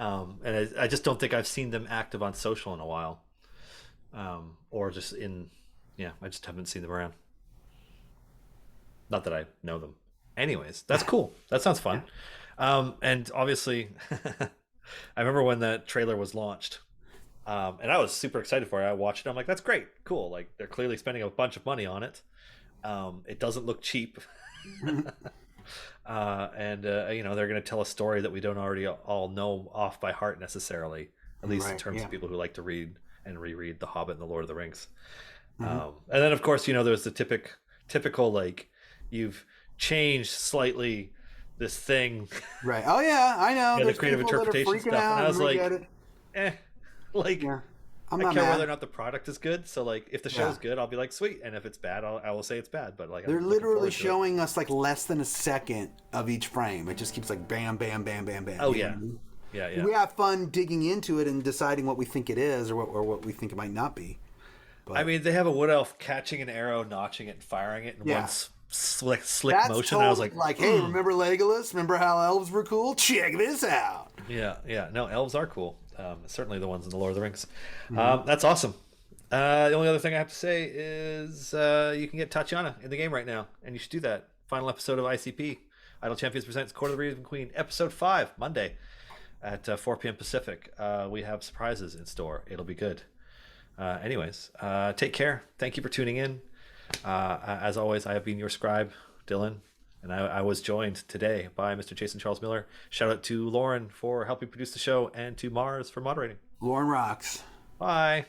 And I just don't think I've seen them active on social in a while, or just I just haven't seen them around. Not that I know them. Anyways, that's cool. That sounds fun. And obviously, I remember when that trailer was launched, and I was super excited for it. I watched it. I'm like, that's great, cool. Like they're clearly spending a bunch of money on it. It doesn't look cheap. And they're going to tell a story that we don't already all know off by heart necessarily, at least in terms of people who like to read and reread The Hobbit and The Lord of the Rings. And then of course, there's the typical like, you've changed slightly this thing, right? Oh yeah, I know. The creative interpretation stuff, and I was like, I care whether or not the product is good. So like, if the show's good, I'll be like, sweet. And if it's bad, I will say it's bad. But like, they're literally showing us like less than a second of each frame. It just keeps like bam, bam, bam, bam, bam. Oh yeah, yeah. We have fun digging into it and deciding what we think it is or what we think it might not be. But, I mean, they have a wood elf catching an arrow, notching it, and firing it in one slick That's motion. Totally, I was like, hey, remember Legolas? Remember how elves were cool? Check this out. Yeah. No, elves are cool. Certainly the ones in the Lord of the Rings. That's awesome. The only other thing I have to say is you can get Tatiana in the game right now, and you should do that. Final episode of ICP, Idle Champions Presents Court of the Raven Queen, episode 5, Monday at 4 p.m. Pacific. We have surprises in store. It'll be good. Anyways, take care. Thank you for tuning in. As always, I have been your scribe, Dylan, and I was joined today by Mr. Jason Charles Miller. Shout out to Lauren for helping produce the show and to Mars for moderating. Lauren rocks. Bye.